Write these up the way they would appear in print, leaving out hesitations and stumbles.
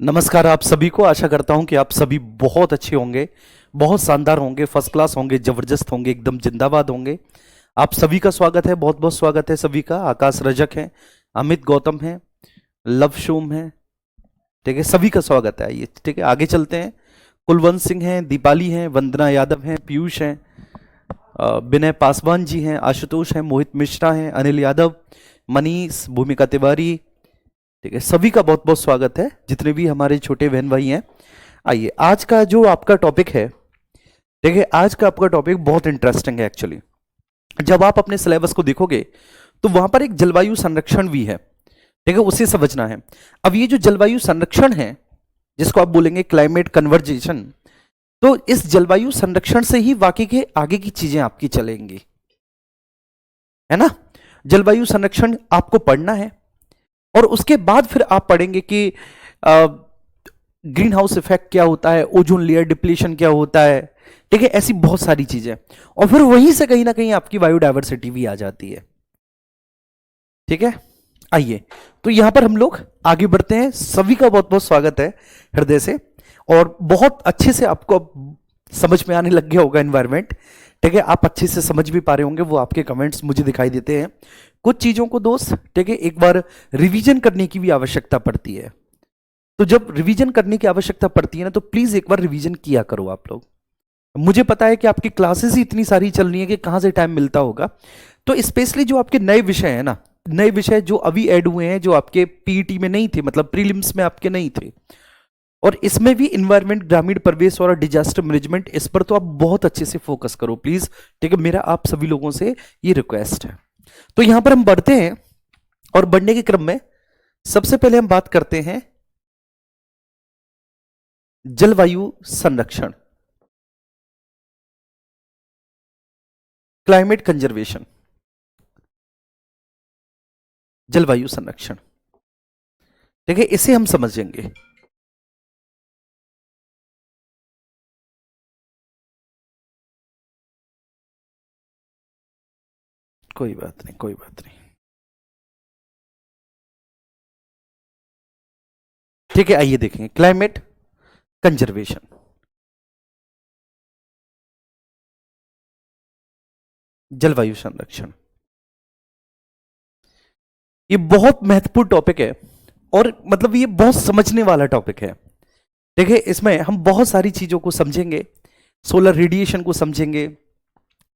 नमस्कार आप सभी को। आशा करता हूं कि आप सभी बहुत अच्छे होंगे, बहुत शानदार होंगे, फर्स्ट क्लास होंगे, जबरदस्त होंगे, एकदम जिंदाबाद होंगे। आप सभी का स्वागत है, बहुत बहुत स्वागत है सभी का। आकाश रजक है, अमित गौतम है, लव शोम है, ठीक है, सभी का स्वागत है। आइए ठीक है, आगे चलते हैं। कुलवंत सिंह हैं, दीपाली हैं, वंदना यादव हैं, पीयूष हैं, विनय पासवान जी हैं, आशुतोष हैं, मोहित मिश्रा हैं, अनिल यादव, मनीष, भूमिका तिवारी, ठीक है, सभी का बहुत बहुत स्वागत है, जितने भी हमारे छोटे बहन भाई हैं। आइए, आज का जो आपका टॉपिक है, देखिए आज का आपका टॉपिक बहुत इंटरेस्टिंग है एक्चुअली। जब आप अपने सिलेबस को देखोगे तो वहां पर एक जलवायु संरक्षण भी है, ठीक है, उसे समझना है। अब ये जो जलवायु संरक्षण है, जिसको आप बोलेंगे क्लाइमेट कन्वर्जेशन, तो इस जलवायु संरक्षण से ही वाकई के आगे की चीजें आपकी चलेंगी, है ना। जलवायु संरक्षण आपको पढ़ना है और उसके बाद फिर आप पढ़ेंगे कि ग्रीन हाउस इफेक्ट क्या होता है, ओजोन लेयर डिप्लीशन क्या होता है, ठीक है, ऐसी बहुत सारी चीजें। और फिर वहीं से कहीं ना कहीं आपकी बायोडायवर्सिटी भी आ जाती है, ठीक है। आइए, तो यहां पर हम लोग आगे बढ़ते हैं। सभी का बहुत बहुत स्वागत है हृदय से, और बहुत अच्छे से आपको अब समझ में आने लग गया होगा एनवायरमेंट, ठीक है। आप अच्छे से समझ भी पा रहे होंगे, वो आपके कमेंट्स मुझे दिखाई देते हैं। कुछ चीजों को दोस्त, ठीक है, एक बार रिवीजन करने की भी आवश्यकता पड़ती है। तो जब रिवीजन करने की आवश्यकता पड़ती है ना, तो प्लीज एक बार रिवीजन किया करो आप लोग। मुझे पता है कि आपकी क्लासेस ही इतनी सारी चल रही है कि कहां से टाइम मिलता होगा। तो स्पेशली जो आपके नए विषय हैं ना, नए विषय जो अभी ऐड हुए हैं, जो आपके पीईटी में नहीं थे, मतलब प्रीलिम्स में आपके नहीं थे, और इसमें भी इन्वायरमेंट, ग्रामीण परिवेश और डिजास्टर मैनेजमेंट, इस पर तो आप बहुत अच्छे से फोकस करो प्लीज, ठीक है। मेरा आप सभी लोगों से ये रिक्वेस्ट है। तो यहां पर हम बढ़ते हैं, और बढ़ने के क्रम में सबसे पहले हम बात करते हैं जलवायु संरक्षण, क्लाइमेट कंजर्वेशन, जलवायु संरक्षण, ठीक है, इसे हम समझेंगे। कोई बात नहीं, कोई बात नहीं, ठीक है। आइए देखेंगे क्लाइमेट कंजर्वेशन, जलवायु संरक्षण। ये बहुत महत्वपूर्ण टॉपिक है, और मतलब ये बहुत समझने वाला टॉपिक है। देखिए, इसमें हम बहुत सारी चीजों को समझेंगे, सोलर रेडिएशन को समझेंगे,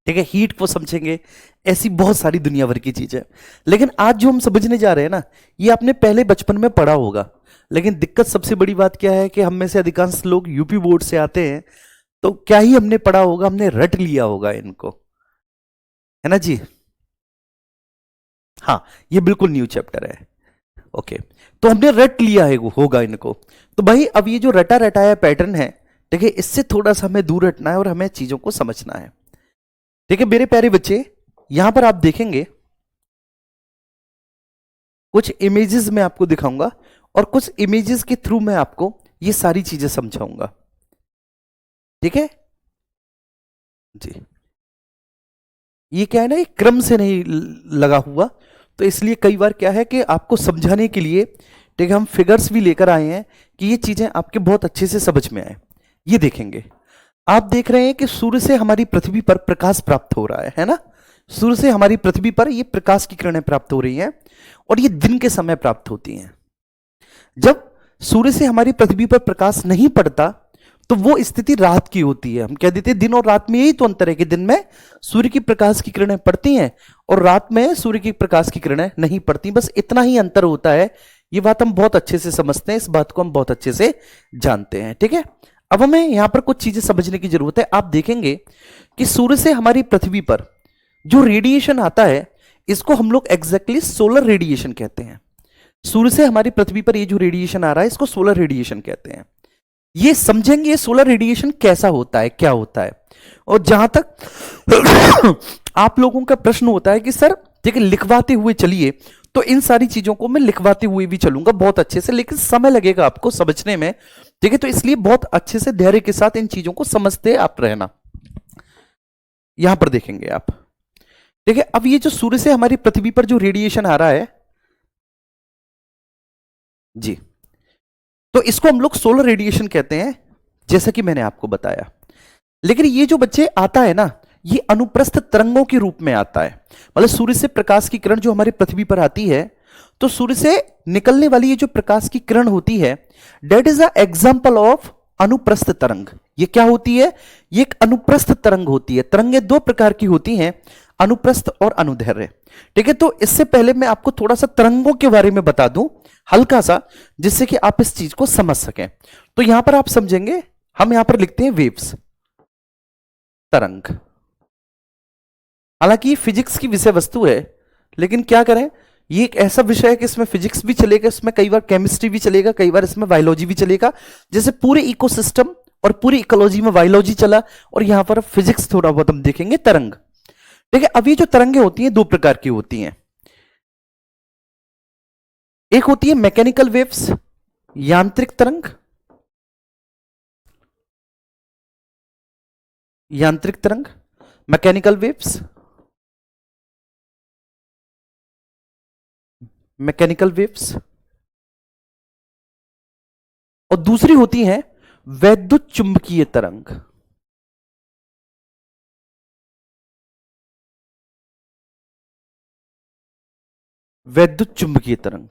ठीक है, हीट को समझेंगे, ऐसी बहुत सारी दुनिया भर की चीजें। लेकिन आज जो हम समझने जा रहे हैं ना, ये आपने पहले बचपन में पढ़ा होगा। लेकिन दिक्कत सबसे बड़ी बात क्या है कि हम में से अधिकांश लोग यूपी बोर्ड से आते हैं, तो क्या ही हमने पढ़ा होगा, हमने रट लिया होगा इनको, है ना जी। हाँ, ये बिल्कुल न्यू चैप्टर है, ओके। तो हमने रट लिया है होगा इनको। तो भाई अब ये जो रटा रटाया पैटर्न है, देखिए, इससे थोड़ा सा हमें दूर हटना है और हमें चीजों को समझना है, ठीक है मेरे प्यारे बच्चे। यहां पर आप देखेंगे कुछ इमेजेस मैं आपको दिखाऊंगा, और कुछ इमेजेस के थ्रू मैं आपको ये सारी चीजें समझाऊंगा, ठीक है जी। ये क्या है ना, एक क्रम से नहीं लगा हुआ, तो इसलिए कई बार क्या है कि आपको समझाने के लिए, ठीक है, हम फिगर्स भी लेकर आए हैं कि ये चीजें आपके बहुत अच्छे से समझ में आए। ये देखेंगे, आप देख रहे हैं कि सूर्य से हमारी पृथ्वी पर प्रकाश प्राप्त हो रहा है ना। सूर्य से हमारी पृथ्वी पर ये प्रकाश की किरणें प्राप्त हो रही हैं, और ये दिन के समय प्राप्त होती हैं। जब सूर्य से हमारी पृथ्वी पर प्रकाश नहीं पड़ता, तो वो स्थिति रात की होती है। हम कह देते हैं दिन और रात में यही तो अंतर है कि दिन में सूर्य की प्रकाश की किरणें पड़ती हैं, और रात में सूर्य की प्रकाश की किरणें नहीं पड़ती, बस इतना ही अंतर होता है। ये बात हम बहुत अच्छे से समझते हैं, इस बात को हम बहुत अच्छे से जानते हैं, ठीक है। अब हमें यहां पर कुछ चीजें समझने की जरूरत है। आप देखेंगे कि सूर्य से हमारी पृथ्वी पर जो रेडिएशन आता है, इसको हम लोग एग्जैक्टली सोलर रेडिएशन कहते हैं। सूर्य से हमारी पृथ्वी पर ये जो रेडिएशन आ रहा है, इसको सोलर रेडिएशन कहते हैं। ये समझेंगे ये सोलर रेडिएशन कैसा होता है, क्या होता है। और जहां तक आप लोगों का प्रश्न होता है कि सर, ठीक है, लिखवाते हुए चलिए, तो इन सारी चीजों को मैं लिखवाते हुए भी चलूंगा बहुत अच्छे से, लेकिन समय लगेगा आपको समझने में, ठीक है। तो इसलिए बहुत अच्छे से धैर्य के साथ इन चीजों को समझते आप रहना। यहां पर देखेंगे आप, ठीक है, अब ये जो सूर्य से हमारी पृथ्वी पर जो रेडिएशन आ रहा है जी, तो इसको हम लोग सोलर रेडिएशन कहते हैं, जैसा कि मैंने आपको बताया। लेकिन ये जो बच्चे आता है ना, ये अनुप्रस्थ तरंगों के रूप में आता है। मतलब सूर्य से प्रकाश की किरण जो हमारी पृथ्वी पर आती है, तो सूर्य से निकलने वाली ये जो प्रकाश की किरण होती है, that is a example of अनुप्रस्थ तरंग। ये क्या होती है? ये एक अनुप्रस्थ तरंग होती है। तरंगें दो प्रकार की होती हैं, अनुप्रस्थ और अनुदैर्घ्य। ठीक है, तो इससे पहले मैं आपको थोड़ा सा तरंगों के बारे में बता दूं, हल्का सा, जिससे कि आप इस चीज को समझ सकें। तो यहां पर आप समझेंगे, हम यहां पर लिखते हैं वेव्स, तरंग। हालांकि फिजिक्स की विषय वस्तु है, लेकिन क्या करें, ये एक ऐसा विषय है कि इसमें फिजिक्स भी चलेगा, इसमें कई बार केमिस्ट्री भी चलेगा, कई बार इसमें बायोलॉजी भी चलेगा। जैसे पूरे इकोसिस्टम और पूरी इकोलॉजी में बायोलॉजी चला, और यहां पर फिजिक्स थोड़ा बहुत हम देखेंगे, तरंग। ठीक है, अब ये जो तरंगें होती हैं दो प्रकार की होती हैं। एक होती है मैकेनिकल वेव्स, यांत्रिक तरंग, यांत्रिक तरंग, मैकेनिकल वेव्स, मैकेनिकल वेव्स। और दूसरी होती है वैद्युत चुंबकीय तरंग। वैद्युत चुंबकीय तरंग,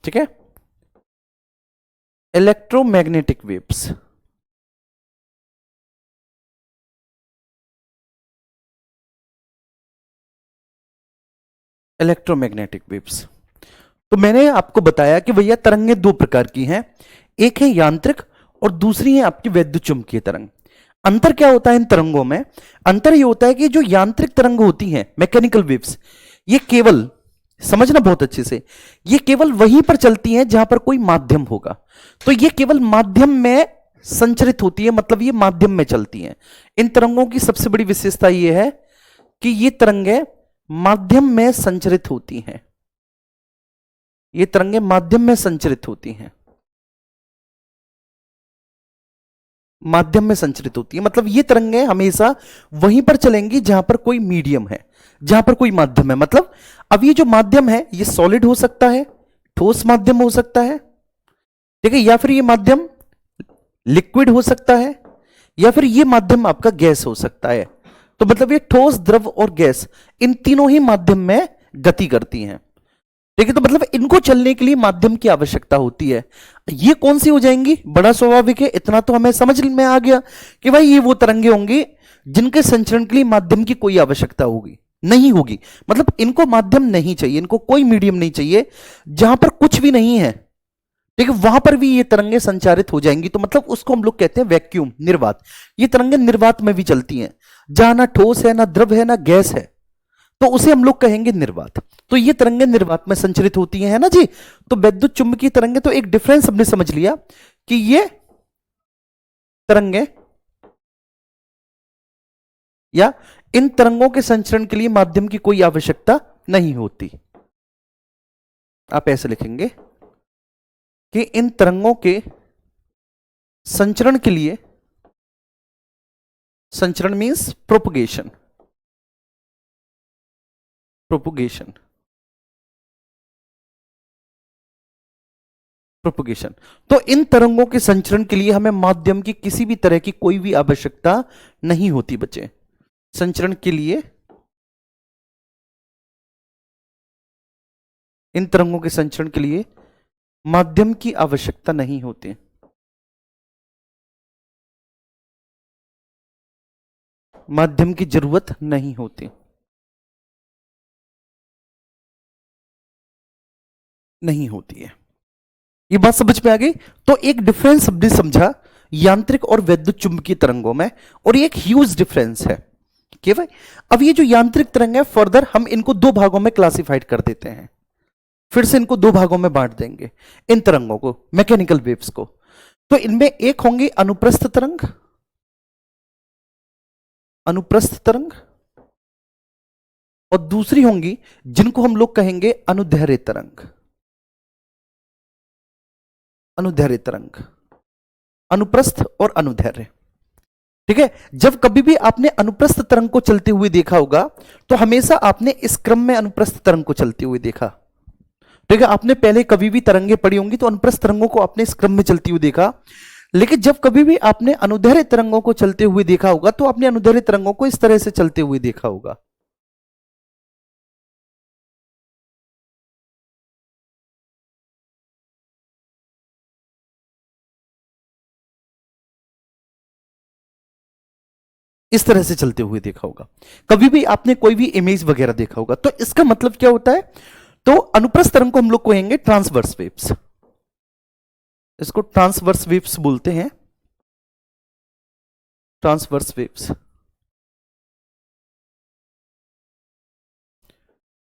ठीक है। Electromagnetic waves, electromagnetic waves. तो मैंने आपको बताया कि भैया तरंगें दो प्रकार की हैं, एक है यांत्रिक और दूसरी है आपकी वैद्युत चुंबकीय तरंग। अंतर क्या होता है इन तरंगों में? अंतर यह होता है कि जो यांत्रिक तरंग होती हैं, मैकेनिकल वेव्स, ये केवल, समझना बहुत अच्छे से, ये केवल वहीं पर चलती हैं जहां पर कोई माध्यम होगा। तो ये केवल माध्यम में संचरित होती है, मतलब ये माध्यम में चलती हैं। इन तरंगों की सबसे बड़ी विशेषता यह है कि ये तरंगें माध्यम में संचरित होती हैं। ये तरंगें माध्यम में संचरित होती हैं, माध्यम में संचरित होती है, मतलब ये तरंगें हमेशा वहीं पर चलेंगी जहां पर कोई मीडियम है, जहां पर कोई माध्यम है। मतलब अब ये जो माध्यम है, ये सॉलिड हो सकता है, ठोस माध्यम हो सकता है, ठीक है, या फिर ये माध्यम लिक्विड हो सकता है, या फिर ये माध्यम आपका गैस हो सकता है। तो मतलब ये ठोस, द्रव और गैस, इन तीनों ही माध्यम में गति करती हैं। ठीक है, तो मतलब इनको चलने के लिए माध्यम की आवश्यकता होती है। ये कौन सी हो जाएंगी? बड़ा स्वाभाविक है, इतना तो हमें समझ में आ गया कि भाई ये वो तरंगे होंगी जिनके संचरण के लिए माध्यम की कोई आवश्यकता होगी नहीं होगी। मतलब इनको माध्यम नहीं चाहिए, इनको कोई मीडियम नहीं चाहिए, जहां पर कुछ भी नहीं है, ठीक है, वहां पर भी ये तरंगे संचारित हो जाएंगी। तो मतलब उसको हम लोग कहते हैं वैक्यूम, निर्वात। ये तरंगे निर्वात में भी चलती हैं, जहां ना ठोस है, ना द्रव है, ना गैस है, तो उसे हम लोग कहेंगे निर्वात। तो ये तरंगे निर्वात में संचरित होती हैं, है ना जी। तो वैद्युत चुंबकीय तरंगे, तो एक डिफरेंस हमने समझ लिया कि ये तरंगे या इन तरंगों के संचरण के लिए माध्यम की कोई आवश्यकता नहीं होती। आप ऐसे लिखेंगे कि इन तरंगों के संचरण के लिए, संचरण मींस प्रोपगेशन, प्रोपगेशन, प्रोपगेशन। तो इन तरंगों के संचरण के लिए हमें माध्यम की किसी भी तरह की कोई भी आवश्यकता नहीं होती बच्चे। संचरण के लिए, इन तरंगों के संचरण के लिए माध्यम की आवश्यकता नहीं होती, माध्यम की जरूरत नहीं होती, नहीं होती है। ये बात समझ में आ गई। तो एक डिफरेंस हमने समझा यांत्रिक और वैद्युत चुंबकीय तरंगों में, और ये एक ह्यूज डिफरेंस है कि भाई अब ये जो यांत्रिक तरंग है, फर्दर हम इनको दो भागों में क्लासिफाइड कर देते हैं, फिर से इनको दो भागों में बांट देंगे इन तरंगों को, मैकेनिकल वेव्स को। तो इनमें एक होंगे अनुप्रस्थ तरंग, अनुप्रस्थ तरंग, और दूसरी होंगी जिनको हम लोग कहेंगे अनुदैर्घ्य तरंग, अनुदैर्घ्य तरंग, अनुप्रस्थ और अनुदैर्घ्य। ठीक है, जब कभी भी आपने अनुप्रस्थ तरंग को चलते हुए देखा होगा, तो हमेशा आपने इस क्रम में अनुप्रस्थ तरंग को चलते हुए देखा। ठीक है, आपने पहले कभी भी तरंगे पढ़ी होंगी तो अनुप्रस्थ तरंगों को आपने इस क्रम में चलती हुई देखा, लेकिन जब कभी भी आपने अनुदैर्घ्य तरंगों को चलते हुए देखा होगा तो आपने अनुदैर्घ्य तरंगों को इस तरह से चलते हुए देखा होगा। इस तरह से चलते हुए देखा होगा। कभी भी आपने कोई भी इमेज वगैरह देखा होगा। तो इसका मतलब क्या होता है, तो अनुप्रस्थ तरंग को हम लोग कहेंगे ट्रांसवर्स वेव्स, इसको ट्रांसवर्स वेव्स बोलते हैं, ट्रांसवर्स वेव्स।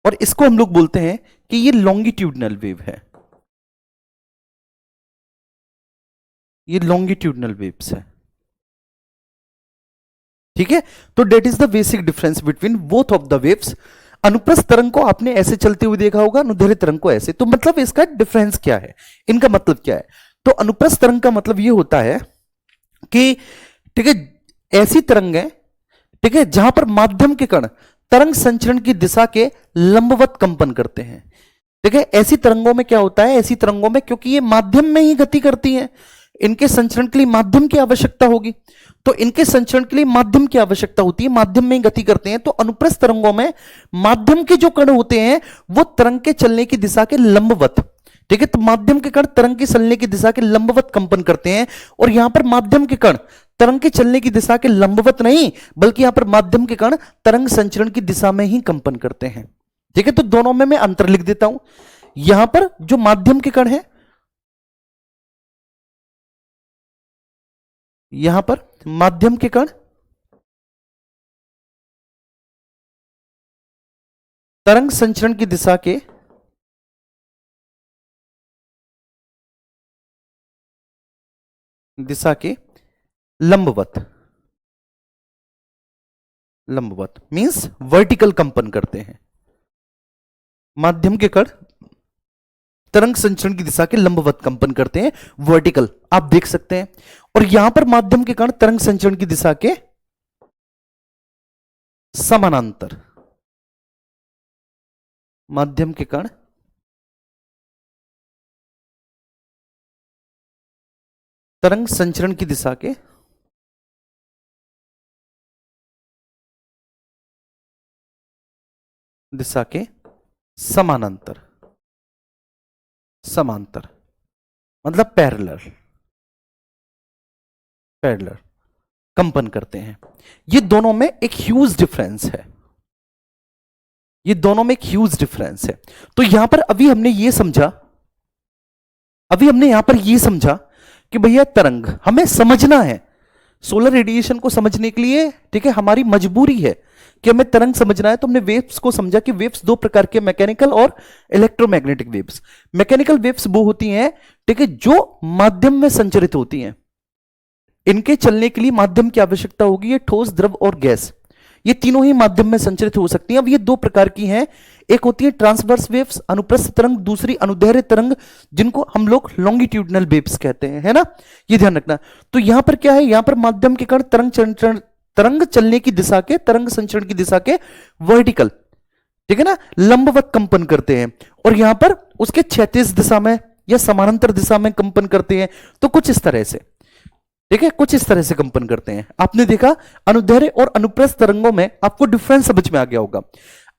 और इसको हम लोग बोलते हैं कि ये लॉन्गिट्यूडनल वेव है, ये लॉन्गिट्यूडनल वेव्स है। ठीक है, तो that is the basic difference between both of the waves. अनुप्रस्थ तरंग को आपने ऐसे चलते हुए देखा होगा, अनुदैर्घ्य तरंग को ऐसे। तो मतलब इसका डिफरेंस क्या है, इनका मतलब क्या है? तो अनुप्रस्थ तरंग का मतलब ये होता है कि ठीक है, ऐसी तरंग है, ठीक है, जहां पर माध्यम के कण तरंग संचरण की दिशा के लंबवत कंपन करते हैं। ठीक है, ऐसी तरंगों में क्या होता है, ऐसी तरंगों में क्योंकि ये माध्यम में ही गति करती हैं, इनके संचरण के लिए माध्यम की आवश्यकता होगी, तो इनके संचरण के लिए माध्यम की आवश्यकता होती है, माध्यम में ही गति करते हैं। तो अनुप्रस्थ तरंगों में माध्यम के जो कण होते हैं वो तरंग के चलने की दिशा के लंबवत, ठीक है, तो माध्यम के कण तरंग के चलने की दिशा के लंबवत कंपन करते हैं। और यहां पर माध्यम के कण तरंग के चलने की दिशा के लंबवत नहीं, बल्कि यहां पर माध्यम के कण तरंग संचरण की दिशा में ही कंपन करते हैं। ठीक है, तो दोनों में मैं अंतर लिख देता हूं। यहां पर जो माध्यम के कण है, यहां पर माध्यम के कण तरंग संचरण की दिशा के लंबवत, लंबवत मींस वर्टिकल कंपन करते हैं। माध्यम के कण तरंग संचरण की दिशा के लंबवत कंपन करते हैं, वर्टिकल, आप देख सकते हैं। और यहां पर माध्यम के कण तरंग संचरण की दिशा के समानांतर, माध्यम के कण तरंग संचरण की दिशा के समानांतर, समांतर मतलब पैरेलल, पैरेलल कंपन करते हैं। ये दोनों में एक ह्यूज डिफरेंस है, ये दोनों में एक ह्यूज डिफरेंस है। तो यहां पर अभी हमने ये समझा, अभी हमने यहां पर ये समझा कि भैया तरंग हमें समझना है, सोलर रेडिएशन को समझने के लिए, ठीक है, हमारी मजबूरी है कि हमें तरंग समझना है। तो हमने वेव्स को समझा कि वेव्स दो प्रकार के, मैकेनिकल और इलेक्ट्रोमैग्नेटिक वेव्स। मैकेनिकल वेव्स वो होती हैं, ठीक है, जो माध्यम में संचरित होती हैं, इनके चलने के लिए माध्यम की आवश्यकता होगी, ये ठोस, द्रव और गैस, ये तीनों ही माध्यम में संचरित हो सकती हैं। अब ये दो प्रकार की हैं, एक होती है ट्रांसवर्स वेव्स अनुप्रस्थ तरंग, दूसरी अनुदैर्घ्य तरंग, जिनको हम लोग लॉन्गिट्यूडनल वेव्स कहते हैं, है ना, ये ध्यान रखना। तो यहां पर क्या है, यहां पर माध्यम के कण तरंग चलने की दिशा के, तरंग संचरण की दिशा के वर्टिकल, ठीक है ना, लंबवत कंपन करते हैं, और यहां पर उसके क्षैतिज दिशा में या समानांतर दिशा में कंपन करते हैं। तो कुछ इस तरह से, ठीक है, कुछ इस तरह से कंपन करते हैं। आपने देखा अनुदैर्घ्य और अनुप्रस्थ तरंगों में आपको डिफरेंस समझ में आ गया होगा।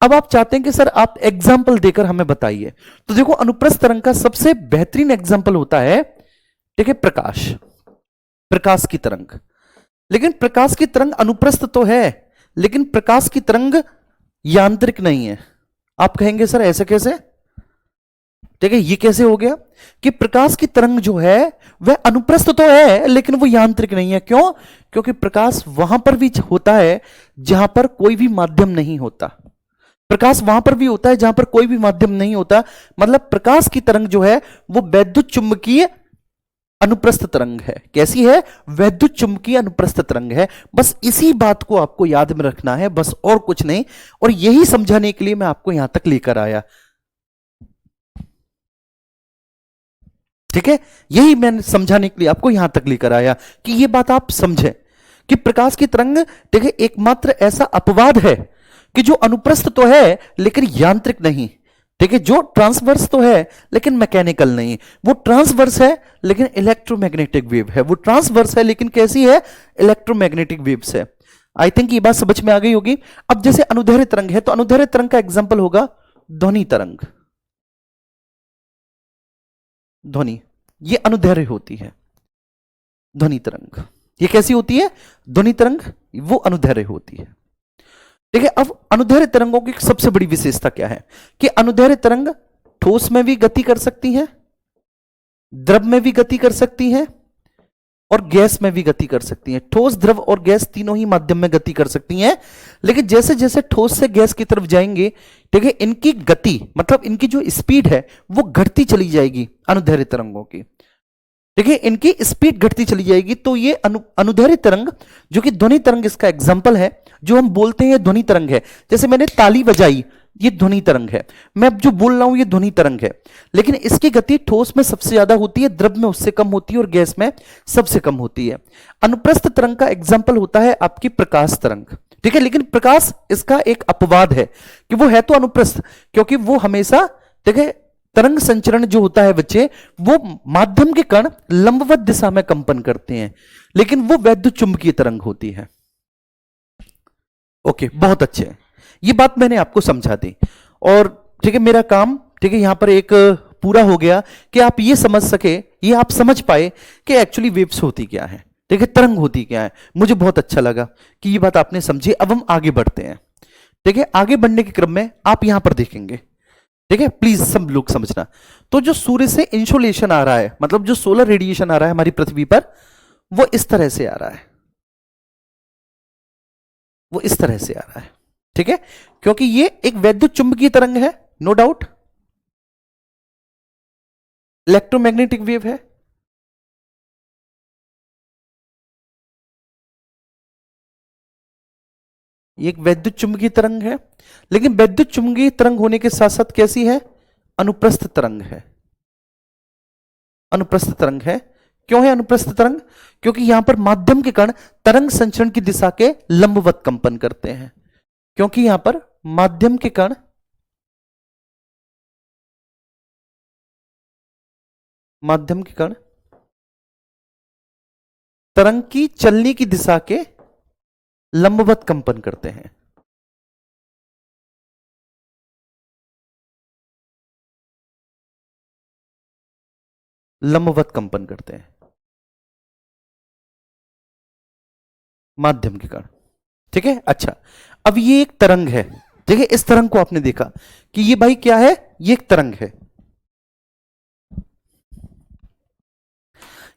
अब आप चाहते हैं कि सर आप एग्जाम्पल देकर हमें बताइए, तो देखो अनुप्रस्थ तरंग का सबसे बेहतरीन एग्जाम्पल होता है, ठीक है, प्रकाश, प्रकाश की तरंग। लेकिन प्रकाश की तरंग अनुप्रस्थ तो है, लेकिन प्रकाश की तरंग यांत्रिक नहीं है। आप कहेंगे सर ऐसे कैसे, ठीक है, ये कैसे हो गया कि प्रकाश की तरंग जो है वह अनुप्रस्थ तो है लेकिन वो यांत्रिक नहीं है। क्यों? क्योंकि प्रकाश वहां पर भी होता है जहां पर कोई भी माध्यम नहीं होता, प्रकाश वहां पर भी होता है जहां पर कोई भी माध्यम नहीं होता। मतलब प्रकाश की तरंग जो है वो वैद्युत चुंबकीय अनुप्रस्थ तरंग है। कैसी है? वैद्युत चुंबकीय अनुप्रस्थ तरंग है। बस इसी बात को आपको याद में रखना है, बस और कुछ नहीं। और यही समझाने के लिए मैं आपको यहां तक लेकर आया, ठीक है, यही मैंने समझाने के लिए आपको यहां तक लेकर आया कि यह बात आप समझें कि प्रकाश की तरंग, ठीक है, एकमात्र ऐसा अपवाद है कि जो अनुप्रस्थ तो है लेकिन यांत्रिक नहीं, ठीक है, जो ट्रांसवर्स तो है लेकिन मैकेनिकल नहीं, वो ट्रांसवर्स है लेकिन इलेक्ट्रोमैग्नेटिक वेव है, वो ट्रांसवर्स है लेकिन कैसी है, इलेक्ट्रोमैग्नेटिक वेव्स है। आई थिंक ये बात समझ में आ गई होगी। अब जैसे अनुदैर्ध्य तरंग है, तो अनुदैर्ध्य तरंग का एग्जांपल होगा ध्वनि तरंग। ध्वनि, ये अनुदैर्ध्य होती है ध्वनि तरंग। ये कैसी होती है, ध्वनि तरंग, वो अनुदैर्ध्य होती है। देखिए, अब अनुदैर्ध्य तरंगों की सबसे बड़ी विशेषता क्या है कि अनुदैर्ध्य तरंग ठोस में भी गति कर सकती है, द्रव में भी गति कर सकती है और गैस में भी गति कर सकती हैं। ठोस, द्रव और गैस तीनों ही माध्यम में गति कर सकती हैं। लेकिन जैसे जैसे ठोस से गैस की तरफ जाएंगे, ठीक है, इनकी गति मतलब इनकी जो स्पीड है वो घटती चली जाएगी अनुदैर्ध्य तरंगों की। ठीक है, इनकी स्पीड घटती चली जाएगी। तो ये अनुदैर्ध्य तरंग जो कि ध्वनि तरंग इसका एग्जाम्पल है, जो हम बोलते हैं ध्वनि तरंग है। जैसे मैंने ताली बजाई, ये ध्वनि तरंग है। मैं अब जो बोल रहा हूं ये ध्वनि तरंग है, लेकिन इसकी गति ठोस में सबसे ज्यादा होती है, द्रव में उससे कम होती है और गैस में सबसे कम होती है। अनुप्रस्थ तरंग का एग्जाम्पल होता है आपकी प्रकाश तरंग। ठीक है, लेकिन प्रकाश इसका एक अपवाद है कि वो है तो अनुप्रस्थ, क्योंकि वो हमेशा, ठीक है, तरंग संचरण जो होता है बच्चे, वो माध्यम के कण लंबवत दिशा में कंपन करते हैं, लेकिन वो वैद्युत चुंबकीय तरंग होती है। ओके, बहुत अच्छे, ये बात मैंने आपको समझा दी। और ठीक है, मेरा काम, ठीक है, यहां पर एक पूरा हो गया कि आप ये समझ सके, ये आप समझ पाए कि एक्चुअली वेव्स होती क्या है, ठीक है, तरंग होती क्या है। मुझे बहुत अच्छा लगा कि ये बात आपने समझी। अब हम आगे बढ़ते हैं। ठीक है, आगे बढ़ने के क्रम में आप यहां पर देखेंगे, ठीक है, प्लीज सब लोग समझना। तो जो सूर्य से इंसोलेशन आ रहा है, मतलब जो सोलर रेडिएशन आ रहा है हमारी पृथ्वी पर, वो इस तरह से आ रहा है, वो इस तरह से आ रहा है। ठीक है, क्योंकि ये एक वैद्युत चुंबकीय तरंग है, नो डाउट, इलेक्ट्रोमैग्नेटिक वेव है। ये एक वैद्युत चुंबकीय तरंग है, लेकिन वैद्युत चुंबकीय तरंग होने के साथ साथ कैसी है, अनुप्रस्थ तरंग है। अनुप्रस्थ तरंग है। क्यों है अनुप्रस्थ तरंग, क्योंकि यहां पर माध्यम के कण तरंग संचरण की दिशा के लंबवत कंपन करते हैं। क्योंकि यहां पर माध्यम के कण तरंग की चलने की दिशा के लंबवत कंपन करते हैं। लंबवत कंपन करते हैं माध्यम के कण। ठीक है, अच्छा, अब ये एक तरंग है। ठीक है, इस तरंग को आपने देखा कि ये भाई क्या है, ये एक तरंग है,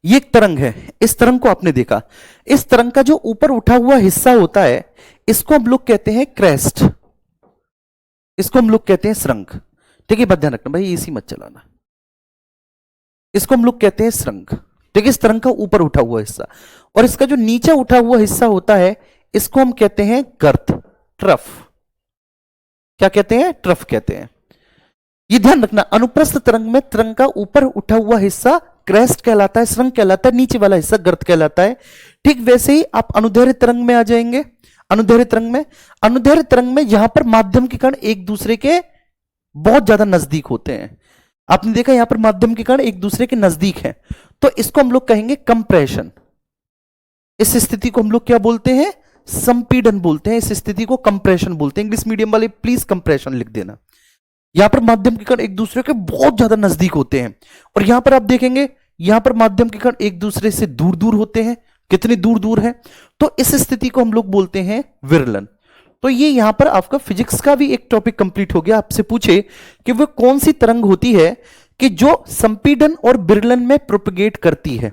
ये एक तरंग है। इस तरंग को आपने देखा, इस तरंग का जो ऊपर उठा हुआ हिस्सा होता है, इसको हम लोग कहते हैं क्रेस्ट, इसको हम लोग कहते हैं श्रृंग। ठीक है, बात ध्यान रखना भाई, इसी मत चलाना। इसको हम लोग कहते हैं श्रृंग। ठीक है, इस तरंग का ऊपर उठा हुआ हिस्सा, और इसका जो नीचे उठा हुआ हिस्सा होता है, इसको हम कहते हैं गर्त, ट्रफ। क्या कहते हैं, ट्रफ कहते हैं। ये ध्यान रखना, अनुप्रस्थ तरंग में तरंग का ऊपर उठा हुआ हिस्सा क्रेस्ट कहलाता है, श्रृंग कहलाता है, नीचे वाला हिस्सा गर्त कहलाता है। ठीक वैसे ही आप अनुदैर्ध्य तरंग में आ जाएंगे। अनुदैर्ध्य तरंग में यहां पर माध्यम के कण एक दूसरे के बहुत ज्यादा नजदीक होते हैं। आपने देखा यहां पर माध्यम के कण एक दूसरे के नजदीक हैं, तो इसको हम लोग कहेंगे कंप्रेशन। इस स्थिति को हम लोग क्या बोलते हैं, संपीड़न बोलते हैं। इस स्थिति को कंप्रेशन बोलते हैं। इंग्लिश मीडियम वाले प्लीज कंप्रेशन लिख देना। यहां पर माध्यम के कण एक दूसरे के बहुत ज्यादा नजदीक होते हैं, और यहां पर आप देखेंगे यहां पर माध्यम के कण एक दूसरे से दूर दूर होते हैं। कितनी दूर दूर है, तो इस स्थिति को हम लोग बोलते हैं विरलन। तो ये यहां पर आपका फिजिक्स का भी एक टॉपिक कंप्लीट हो गया। आपसे पूछे कि वह कौन सी तरंग होती है कि जो संपीड़न और विरलन में प्रोपगेट करती है,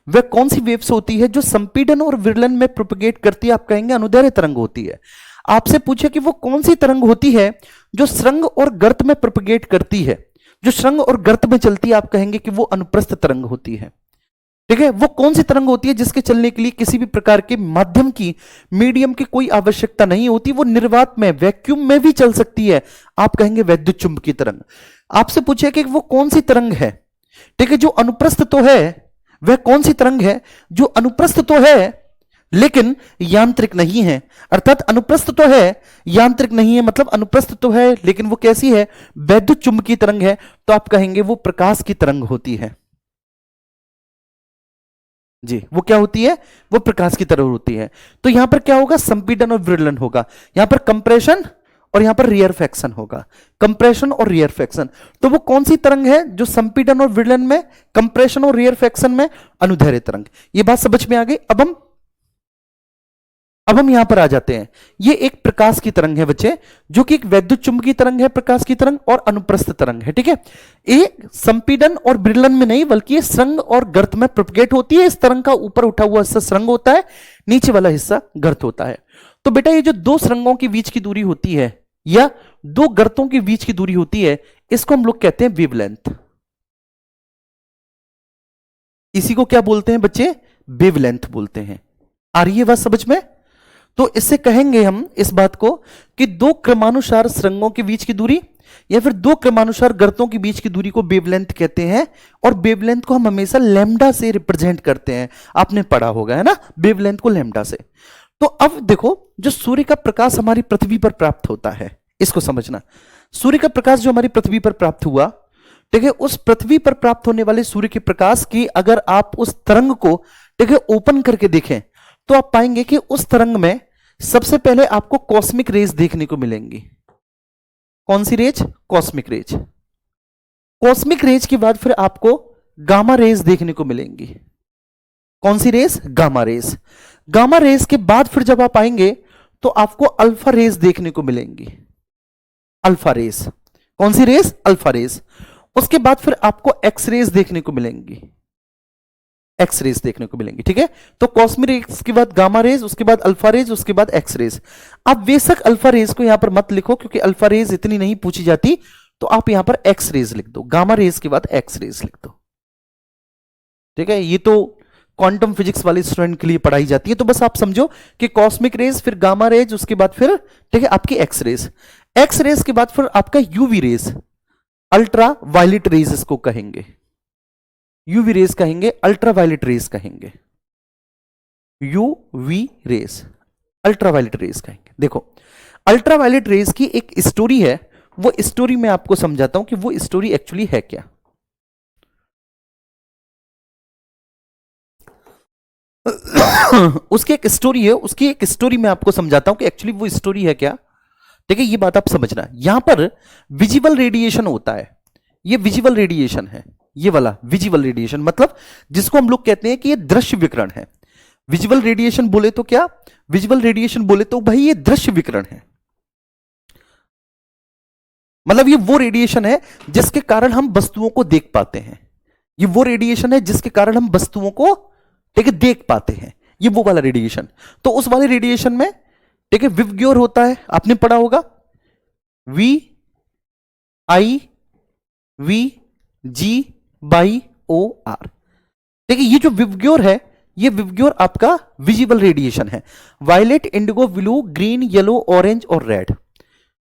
वह कौन सी वेव्स होती है जो संपीड़न और विरलन में प्रोपगेट करती है, आप कहेंगे अनुदैर्ध्य तरंग होती है। आपसे पूछे कि वो कौन सी तरंग होती है जो श्रृंग और गर्त में प्रोपगेट करती है, जो श्रृंग और गर्त में चलती है, आप कहेंगे कि वो अनुप्रस्थ तरंग होती है। ठीक है, वो कौन सी तरंग होती है जिसके चलने के लिए किसी भी प्रकार के माध्यम की, मीडियम की कोई आवश्यकता नहीं होती, वो निर्वात में, वैक्यूम में भी चल सकती है, आप कहेंगे वैद्युत चुंबकीय तरंग। आपसे पूछे कि वो कौन सी तरंग है, ठीक है, जो अनुप्रस्थ तो है, वह कौन सी तरंग है जो अनुप्रस्थ तो है लेकिन यांत्रिक नहीं है। अर्थात अनुप्रस्थ तो है, यांत्रिक नहीं है, मतलब अनुप्रस्थ तो है लेकिन वो कैसी है, वैद्युत चुंबकीय तरंग है, तो आप कहेंगे वो प्रकाश की तरंग होती है जी। वो क्या होती है, वो प्रकाश की तरह होती है। तो यहां पर क्या होगा, संपीड़न और विरलन होगा, यहां पर कंप्रेशन और यहां पर रियरफैक्शन होगा, कंप्रेशन और रियरफैक्शन। तो वो कौन सी तरंग है जो संपीड़न और विरलन में, कंप्रेशन और रियरफैक्शन में, अनुदैर्ध्य तरंग। ये बात समझ में आ गई। अब हम यहां पर आ जाते हैं। ये एक प्रकाश की तरंग है बच्चे, जो कि एक वैद्युत चुंबकीय तरंग है, प्रकाश की तरंग, और अनुप्रस्थ तरंग है, ठीक है। ये संपीड़न और विरलन में नहीं बल्कि ये स्रंग और गर्त में प्रोपगेट होती है। इस तरंग का ऊपर उठा हुआ हिस्सा स्रंग होता है, नीचे वाला हिस्सा गर्त होता है। तो बेटा ये जो दो स्रंगों के बीच की दूरी होती है या दो गर्तों के बीच की दूरी होती है, इसको हम लोग कहते हैं वेवलेंथ। इसी को क्या बोलते हैं बच्चे, वेवलेंथ बोलते हैं। आ रही है बात समझ में। तो इससे कहेंगे हम इस बात को कि दो क्रमानुसार स्रंगों के बीच की दूरी या फिर दो क्रमानुसार गर्तों के बीच की दूरी को वेवलेंथ कहते हैं। और वेवलेंथ को हम हमेशा लैम्डा से रिप्रेजेंट करते हैं, आपने पढ़ा होगा है ना, वेवलेंथ को लैम्डा से। तो अब देखो, जो सूर्य का प्रकाश हमारी पृथ्वी पर प्राप्त होता है, इसको समझना। सूर्य का प्रकाश जो हमारी पृथ्वी पर प्राप्त हुआ, ठीक है, उस पृथ्वी पर प्राप्त होने वाले सूर्य के प्रकाश की अगर आप उस तरंग को, ठीक है, ओपन करके देखें तो आप पाएंगे कि उस तरंग में सबसे पहले आपको कॉस्मिक रेज देखने को मिलेंगी। कौन सी rays, cosmic rays. Cosmic rays के बाद फिर आपको गामा रेज देखने को मिलेंगी। कौन सी rays, gamma rays. Gamma rays के बाद फिर जब आप आएंगे तो आपको अल्फा रेज देखने को मिलेंगी। अल्फा रेज, कौन सी रेज, अल्फा रेज। उसके बाद फिर आपको एक्स रेज देखने को मिलेंगी, एक्स रेज देखने को मिलेंगी, ठीक है। तो कॉस्मिक रेज के बाद गामा रेज, उसके बाद अल्फा रेज, उसके बाद एक्स रेज। आप बेशक अल्फा रेज को यहां पर मत लिखो क्योंकि अल्फा रेज इतनी नहीं पूछी जाती, तो आप यहां पर एक्स रेज लिख दो, गामा रेज के बाद एक्स रेज लिख दो, ठीक है। ये तो क्वांटम फिजिक्स वाले स्टूडेंट के लिए पढ़ाई जाती है। तो बस आप समझो कि कॉस्मिक रेज, फिर गामा रेज, उसके बाद फिर, ठीक है, आपकी एक्स रेज। एक्स रेज के बाद फिर आपका UV rays, ultraviolet rays इसको कहेंगे, यूवी रेज कहेंगे, अल्ट्रा वायलेट रेज कहेंगे, UV rays, ultraviolet rays कहेंगे। देखो, अल्ट्रा वायलेट रेज की एक स्टोरी है, वो स्टोरी मैं आपको समझाता हूं कि वो स्टोरी एक्चुअली है क्या। उसकी एक स्टोरी है, उसकी एक स्टोरी मैं आपको समझाता हूं कि एक्चुअली वो स्टोरी है क्या, ठीक है। ये बात आप समझना। यहां पर विजिबल रेडिएशन होता है, ये विजिबल रेडिएशन है, ये वाला विजिबल रेडिएशन, मतलब जिसको हम लोग कहते हैं कि ये दृश्य विकिरण है। विजिबल रेडिएशन बोले तो क्या, विजिबल रेडिएशन बोले तो भाई ये दृश्य विकिरण है, मतलब ये वो रेडिएशन है जिसके कारण हम वस्तुओं को देख पाते हैं। ये वो रेडिएशन है जिसके कारण हम वस्तुओं को, ठीक है, देख पाते हैं, ये वो वाला रेडिएशन। तो उस वाले रेडिएशन में, ठीक है, विवग्योर होता है, आपने पढ़ा होगा, V I V G B O R, ठीक है। ये जो विवग्योर है, ये विवग्योर आपका विजिबल रेडिएशन है। Violet, indigo, blue, green, yellow, orange और रेड,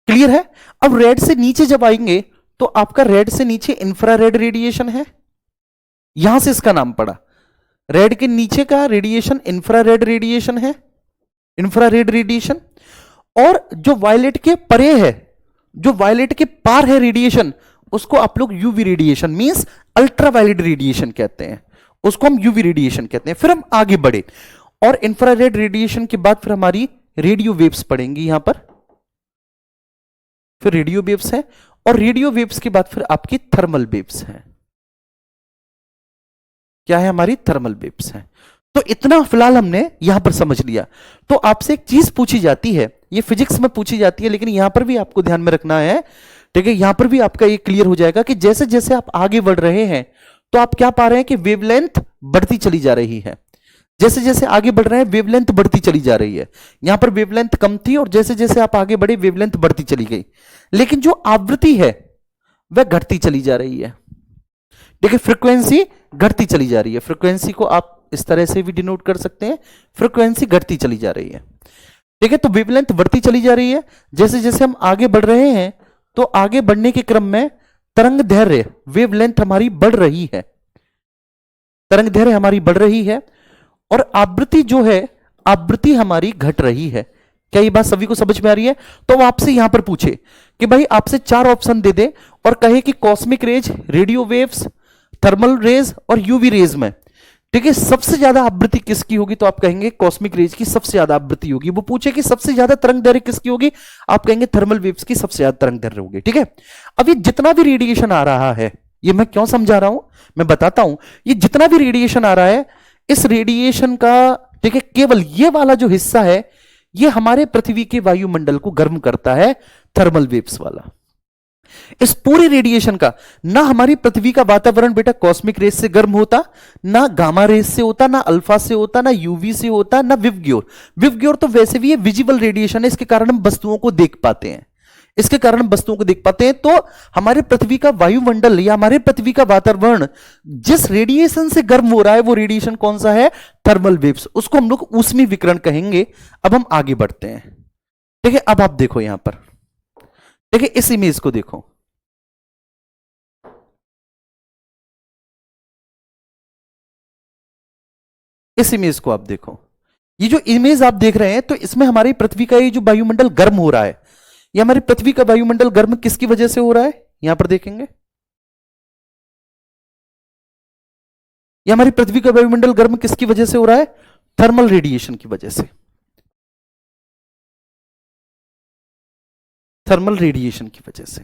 क्लियर है। अब रेड से नीचे जब आएंगे तो आपका रेड से नीचे इंफ्रारेड रेडिएशन है, यहां से इसका नाम पड़ा। रेड के नीचे का रेडिएशन इंफ्रारेड रेडिएशन है, इंफ्रारेड रेडिएशन। और जो वायलेट के परे है, जो वायलेट के पार है रेडिएशन, उसको आप लोग UV radiation means ultraviolet radiation कहते हैं, उसको हम यूवी रेडिएशन कहते हैं। फिर हम आगे बढ़े और इंफ्रारेड रेडिएशन के बाद फिर हमारी रेडियो वेव्स पड़ेंगी यहां पर, फिर रेडियो वेव्स है, और रेडियो वेव्स के बाद फिर आपकी थर्मल वेव्स है। क्या है, हमारी थर्मल वेव्स है। तो इतना फिलहाल हमने यहां पर समझ लिया। तो आपसे एक चीज पूछी जाती है, ये फिजिक्स में पूछी जाती है, लेकिन यहां पर भी आपको ध्यान में रखना है, ठीक है। यहां पर भी आपका ये क्लियर हो जाएगा कि जैसे जैसे आप आगे बढ़ रहे हैं तो आप क्या पा रहे हैं कि वेवलेंथ बढ़ती चली जा रही है। जैसे जैसे आगे बढ़ रहे हैं वेवलेंथ बढ़ती चली जा रही है। यहां पर वेवलेंथ कम थी और जैसे जैसे आप आगे बढ़े वेवलेंथ बढ़ती चली गई, लेकिन जो आवृत्ति है वह घटती चली जा रही है। देखिए, फ्रीक्वेंसी घटती चली जा रही है। फ्रीक्वेंसी को आप इस तरह से भी डिनोट कर सकते हैं, फ्रीक्वेंसी घटती चली जा रही है, ठीक है। तो वेवलेंथ बढ़ती चली जा रही है। जैसे जैसे हम आगे बढ़ रहे हैं तो आगे बढ़ने के क्रम में तरंग दैर्घ्य, वेवलेंथ हमारी बढ़ रही है, तरंग दैर्घ्य हमारी बढ़ रही है। और आवृत्ति जो है, आवृत्ति हमारी घट रही है। क्या ये बात सभी को समझ में आ रही है? तो वो आपसे यहां पर पूछे कि भाई आपसे 4 ऑप्शन दे दे और कहे कि cosmic rays, radio waves, thermal rays और यूवी रेज में, ठीक है, सबसे ज्यादा आवृत्ति किसकी होगी? तो आप कहेंगे कॉस्मिक रेज की सबसे ज्यादा आवृत्ति होगी। वो पूछे कि सबसे ज्यादा तरंग दैर्घ्य किसकी होगी? आप कहेंगे थर्मल वेव्स की सबसे ज्यादा तरंग दैर्घ्य होगी। ठीक है, अब ये जितना भी रेडिएशन आ रहा है, ये मैं क्यों समझा रहा हूं, मैं बताता हूं। ये जितना भी रेडिएशन आ रहा है, इस रेडिएशन का, ठीक है, केवल ये वाला जो हिस्सा है, ये हमारे पृथ्वी के वायुमंडल को गर्म करता है, थर्मल वेव्स वाला। इस पूरे रेडिएशन का ना हमारी पृथ्वी का वातावरण बेटा कॉस्मिक रेस से गर्म होता, ना गामा रेस से होता, ना अल्फा से होता, ना यूवी से होता, ना विवग्योर। विवग्योर तो वैसे भी ये विजिबल रेडिएशन है, इसके कारण हम वस्तुओं को देख पाते हैं, इसके कारण हम वस्तुओं को देख पाते हैं। तो हमारे पृथ्वी का वायुमंडल या हमारे पृथ्वी का वातावरण जिस रेडिएशन से गर्म हो रहा है, वो रेडिएशन कौन सा है? Thermal waves. उसको हम लोग ऊष्मीय विकिरण कहेंगे। अब हम आगे बढ़ते हैं। ठीक है, अब आप देखो यहां पर, ठीक है, इस इमेज को देखो। इस इमेज को आप देखो। ये जो इमेज आप देख रहे हैं, तो इसमें हमारी पृथ्वी का ये जो वायुमंडल गर्म हो रहा है, ये हमारी पृथ्वी का वायुमंडल गर्म किसकी वजह से हो रहा है? यहां पर देखेंगे, ये हमारी पृथ्वी का वायुमंडल गर्म किसकी वजह से हो रहा है? थर्मल रेडिएशन की वजह से, थर्मल रेडिएशन की वजह से,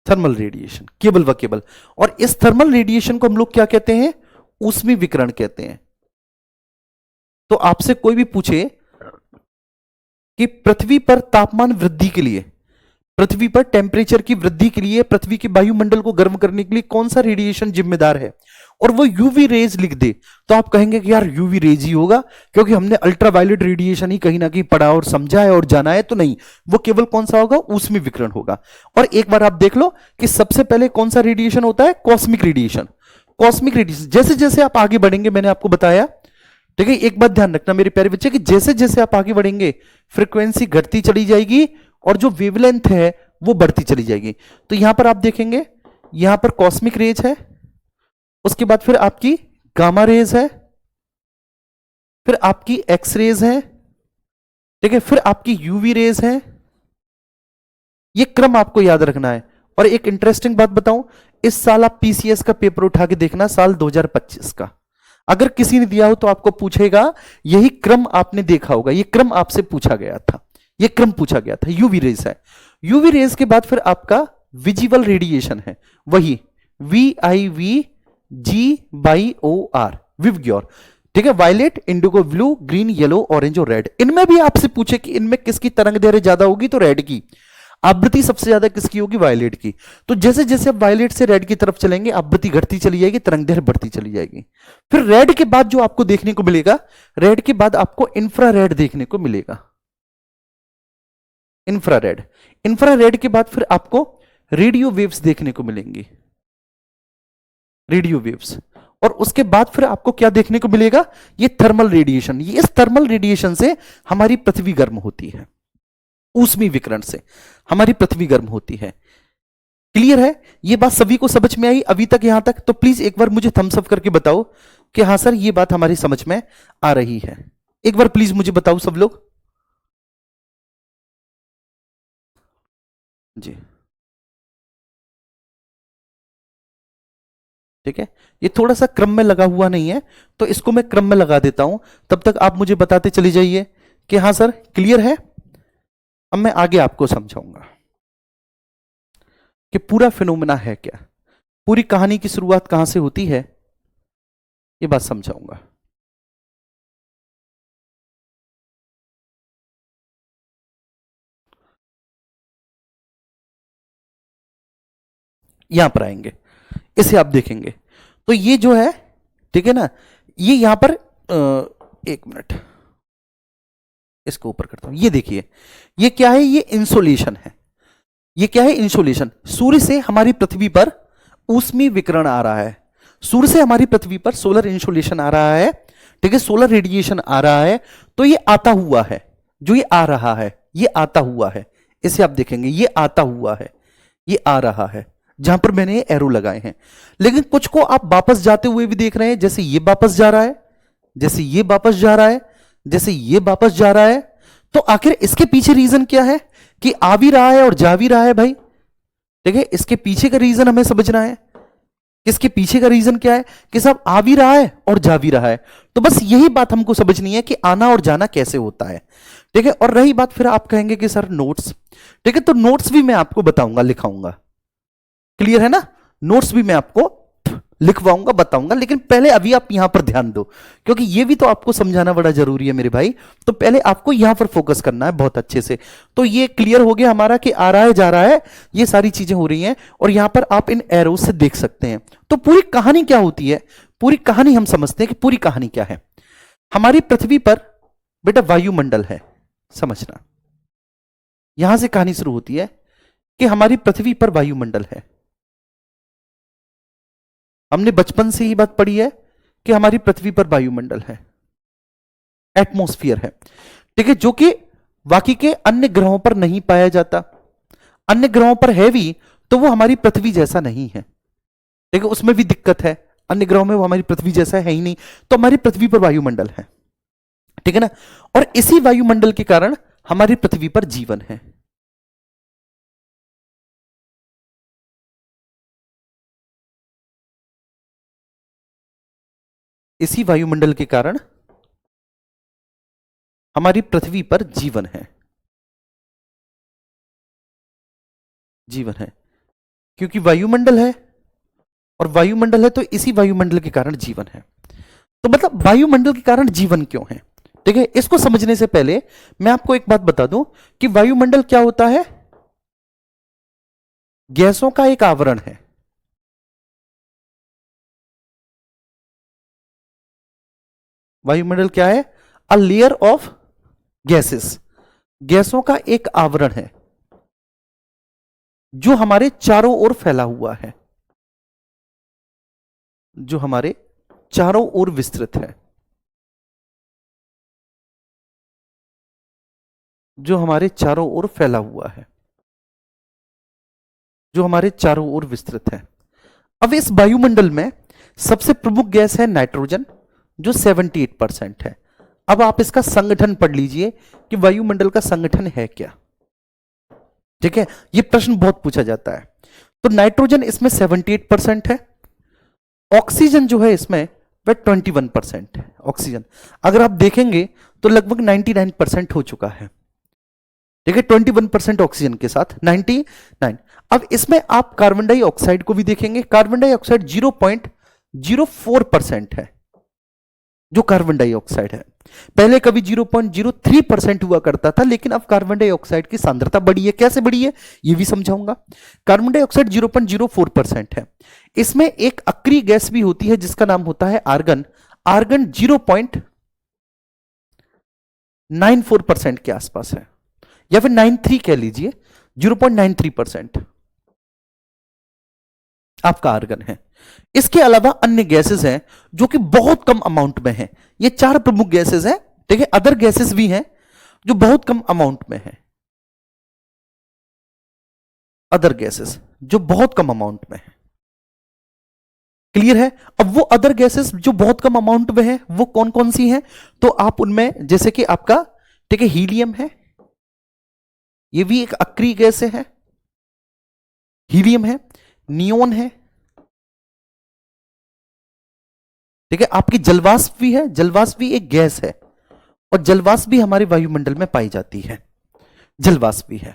थर्मल रेडिएशन, केवल व केवल। और इस थर्मल रेडिएशन को हम लोग क्या कहते हैं? ऊष्मीय विकिरण कहते हैं। तो आपसे कोई भी पूछे कि पृथ्वी पर तापमान वृद्धि के लिए, पृथ्वी पर टेम्परेचर की वृद्धि के लिए, पृथ्वी के वायुमंडल को गर्म करने के लिए कौन सा रेडिएशन जिम्मेदार है, और वो यूवी रेज लिख दे, तो आप कहेंगे कि यार यूवी रेज ही होगा, क्योंकि हमने अल्ट्रावायलेट रेडिएशन ही कहीं ना कहीं पढ़ा और समझा है और जाना है। तो नहीं, वो केवल कौन सा होगा? ऊष्मीय विकिरण होगा। और एक बार आप देख लो कि सबसे पहले कौन सा रेडिएशन होता है? Cosmic radiation. कॉस्मिक रेडिएशन, जैसे जैसे आप आगे बढ़ेंगे, मैंने आपको बताया, ठीक है, एक बात ध्यान रखना मेरे प्यारे बच्चे, कि जैसे जैसे आप आगे बढ़ेंगे फ्रीक्वेंसी घटती चली जाएगी और जो वेवलेंथ है वो बढ़ती चली जाएगी। तो यहां पर आप देखेंगे, यहां पर कॉस्मिक रेज है, उसके बाद फिर आपकी गामा रेज है, फिर आपकी एक्स रेज है, ठीक है, फिर आपकी यूवी रेज है। ये क्रम आपको याद रखना है। और एक इंटरेस्टिंग बात बताऊं, इस साल आप पीसीएस का पेपर उठा के देखना, साल 2025 का, अगर किसी ने दिया हो तो आपको पूछेगा, यही क्रम आपने देखा होगा, ये क्रम आपसे पूछा गया था, ये क्रम पूछा गया था। यूवी रेज है, यूवी रेज के बाद फिर आपका विजिबल रेडिएशन है, वही VIVGBOR, विवग्योर, ठीक है, violet, indigo blue, green, yellow, orange और रेड। इनमें भी आपसे पूछे कि इनमें किसकी तरंग दैर्घ्य ज्यादा होगी, तो रेड की। आवृत्ति सबसे ज्यादा किसकी होगी? वायलेट की। तो जैसे जैसे आप वायलेट से रेड की तरफ चलेंगे, आवृत्ति घटती चली जाएगी, तरंग दैर्घ्य बढ़ती चली जाएगी। फिर रेड के बाद जो आपको देखने को मिलेगा, रेड के बाद आपको इंफ्रारेड देखने को मिलेगा, इंफ्रारेड। इंफ्रारेड के बाद फिर आपको रेडियो वेव्स देखने को मिलेंगी, रेडियो वेव्स। और उसके बाद फिर आपको क्या देखने को मिलेगा? ये थर्मल रेडिएशन। ये इस थर्मल रेडिएशन से हमारी पृथ्वी गर्म होती है, ऊष्मीय विकिरण से हमारी पृथ्वी गर्म होती है। क्लियर है? ये बात सभी को समझ में आई अभी तक यहां तक? तो प्लीज एक बार मुझे थम्स अप करके बताओ कि हाँ सर, ये बात हमारी समझ में आ रही है। एक बार प्लीज मुझे बताओ सब लोग जी। ठीक है, ये थोड़ा सा क्रम में लगा हुआ नहीं है, तो इसको मैं क्रम में लगा देता हूं, तब तक आप मुझे बताते चली जाइए कि हाँ सर क्लियर है। अब मैं आगे आपको समझाऊंगा कि पूरा फिनोमेना है क्या, पूरी कहानी की शुरुआत कहां से होती है, ये बात समझाऊंगा। यहां पर आएंगे, इसे आप देखेंगे तो ये जो है, ठीक है ना, ये यहां पर एक मिनट इसको ऊपर करता हूं। ये देखिए, ये क्या है? ये इंसोलेशन है। ये क्या है? इंसोलेशन। सूर्य से हमारी पृथ्वी पर ऊष्मीय विकिरण आ रहा है, सूर्य से हमारी पृथ्वी पर सोलर इंसोलेशन आ रहा है, ठीक है, सोलर रेडिएशन आ रहा है। तो ये आता हुआ है, जो ये आ रहा है, ये आता हुआ है, इसे आप देखेंगे, ये आता हुआ है, ये आ रहा है, जहां पर मैंने एरो लगाए हैं। लेकिन कुछ को आप वापस जाते हुए भी देख रहे हैं, जैसे ये वापस जा रहा है, जैसे ये वापस जा रहा है, जैसे ये वापस जा रहा है, तो आखिर इसके पीछे रीजन क्या है कि आ भी रहा है और जा भी रहा है भाई। ठीक है, इसके पीछे का रीजन हमें समझना है। इसके पीछे का रीजन क्या है कि साहब आ भी रहा है और जा भी रहा है। तो बस यही बात हमको समझनी है कि आना और जाना कैसे होता है। ठीक है, और रही बात, फिर आप कहेंगे कि सर नोट्स, ठीक है, तो नोट्स भी मैं आपको बताऊंगा, लिखाऊंगा। क्लियर है ना, नोट्स भी मैं आपको लिखवाऊंगा, बताऊंगा, लेकिन पहले अभी आप यहां पर ध्यान दो, क्योंकि ये भी तो आपको समझाना बड़ा जरूरी है मेरे भाई। तो पहले आपको यहां पर फोकस करना है बहुत अच्छे से। तो ये क्लियर हो गया हमारा कि आ रहा है, जा रहा है, ये सारी चीजें हो रही हैं, और यहां पर आप इन एरोज से देख सकते हैं। तो पूरी कहानी क्या होती है, पूरी कहानी हम समझते हैं कि पूरी कहानी क्या है। हमारी पृथ्वी पर बेटा वायुमंडल है, समझना, यहां से कहानी शुरू होती है कि हमारी पृथ्वी पर वायुमंडल है। हमने बचपन से ही बात पढ़ी है कि हमारी पृथ्वी पर वायुमंडल है, एटमॉस्फेयर है। ठीक है, जो कि बाकी के अन्य ग्रहों पर नहीं पाया जाता। अन्य ग्रहों पर है भी तो वो हमारी पृथ्वी जैसा नहीं है। ठीक है, उसमें भी दिक्कत है, अन्य ग्रहों में वो हमारी पृथ्वी जैसा है ही नहीं। तो हमारी पृथ्वी पर वायुमंडल है, ठीक है ना, और इसी वायुमंडल के कारण हमारी पृथ्वी पर जीवन है। इसी वायुमंडल के कारण हमारी पृथ्वी पर जीवन है, जीवन है, क्योंकि वायुमंडल है, और वायुमंडल है तो इसी वायुमंडल के कारण जीवन है। तो मतलब वायुमंडल के कारण जीवन क्यों है। ठीक है, इसको समझने से पहले मैं आपको एक बात बता दूं कि वायुमंडल क्या होता है। गैसों का एक आवरण है। वायुमंडल क्या है, अ लेयर ऑफ गैसेस, गैसों का एक आवरण है जो हमारे चारों ओर फैला हुआ है, जो हमारे चारों ओर विस्तृत है, जो हमारे चारों ओर फैला हुआ है, जो हमारे चारों ओर विस्तृत है। अब इस वायुमंडल में सबसे प्रमुख गैस है नाइट्रोजन, जो 78% है। अब आप इसका संगठन पढ़ लीजिए कि वायुमंडल का संगठन है क्या। ठीक है, यह प्रश्न बहुत पूछा जाता है। तो नाइट्रोजन इसमें 78% है। ऑक्सीजन जो है इसमें वह 21% है। ऑक्सीजन अगर आप देखेंगे तो लगभग 99% हो चुका है। ठीक है, 21% ऑक्सीजन के साथ 99। अब इसमें आप कार्बन डाइऑक्साइड को भी देखेंगे। कार्बन डाइऑक्साइड 0.04% है, जो कार्बन डाइऑक्साइड है। पहले कभी 0.03% हुआ करता था, लेकिन अब कार्बन डाइऑक्साइड की सांद्रता बढ़ी है। कैसे बढ़ी है यह भी समझाऊंगा। कार्बन डाइऑक्साइड 0.04% है। इसमें एक अक्रिय गैस भी होती है जिसका नाम होता है आर्गन। आर्गन 0.94% के आसपास है, या फिर 93 कह लीजिए, 0.93% आपका आर्गन है। इसके अलावा अन्य गैसेस हैं जो कि बहुत कम अमाउंट में हैं। ये चार प्रमुख गैसेस हैं। ठीक है, अदर गैसेस भी हैं जो बहुत कम अमाउंट में हैं। अदर गैसेस जो बहुत कम अमाउंट में है। क्लियर है। अब वो अदर गैसेस जो बहुत कम अमाउंट में है वो कौन कौन सी हैं, तो आप उनमें जैसे कि आपका, ठीक है, हीलियम है, ये भी एक अक्रिय गैस है, हीलियम है, नियोन है, ठीक है, आपकी जलवाष्प भी है। जलवाष्प भी एक गैस है, और जलवाष्प भी हमारे वायुमंडल में पाई जाती है। जलवाष्प भी है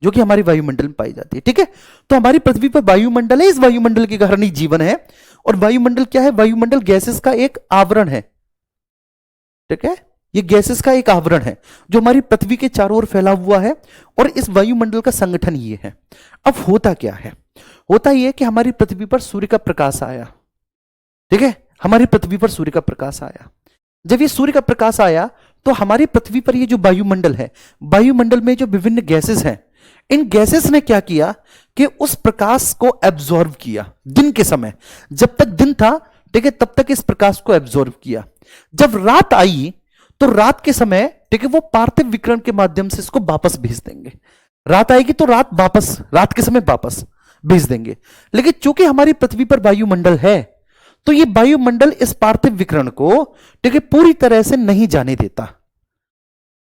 जो कि हमारी वायुमंडल में पाई जाती है। ठीक है, तो हमारी पृथ्वी पर वायुमंडल है, इस वायुमंडल के कारण ही जीवन है। और वायुमंडल क्या है, वायुमंडल गैसेस का एक आवरण है। ठीक है, ये गैसेस का एक आवरण है जो हमारी पृथ्वी के चारों ओर फैला हुआ है, और इस वायुमंडल का संगठन ये है। अब होता क्या है, होता यह कि हमारी पृथ्वी पर सूर्य का प्रकाश आया। ठीक है, हमारी पृथ्वी पर सूर्य का प्रकाश आया। जब ये सूर्य का प्रकाश आया तो हमारी पृथ्वी पर ये जो वायुमंडल है, वायुमंडल में जो विभिन्न गैसेस हैं, इन गैसेस ने क्या किया कि उस प्रकाश को एब्जॉर्ब किया। दिन के समय, जब तक दिन था, ठीक है, तब तक इस प्रकाश को एब्जॉर्ब किया। जब रात आई तो रात के समय, ठीक है, वो पार्थिव विकिरण के माध्यम से इसको वापस भेज देंगे। रात आएगी तो रात के समय वापस भेज देंगे। लेकिन चूंकि हमारी पृथ्वी पर वायुमंडल है, तो ये वायुमंडल इस पार्थिव विकिरण को, ठीक है, पूरी तरह से नहीं जाने देता।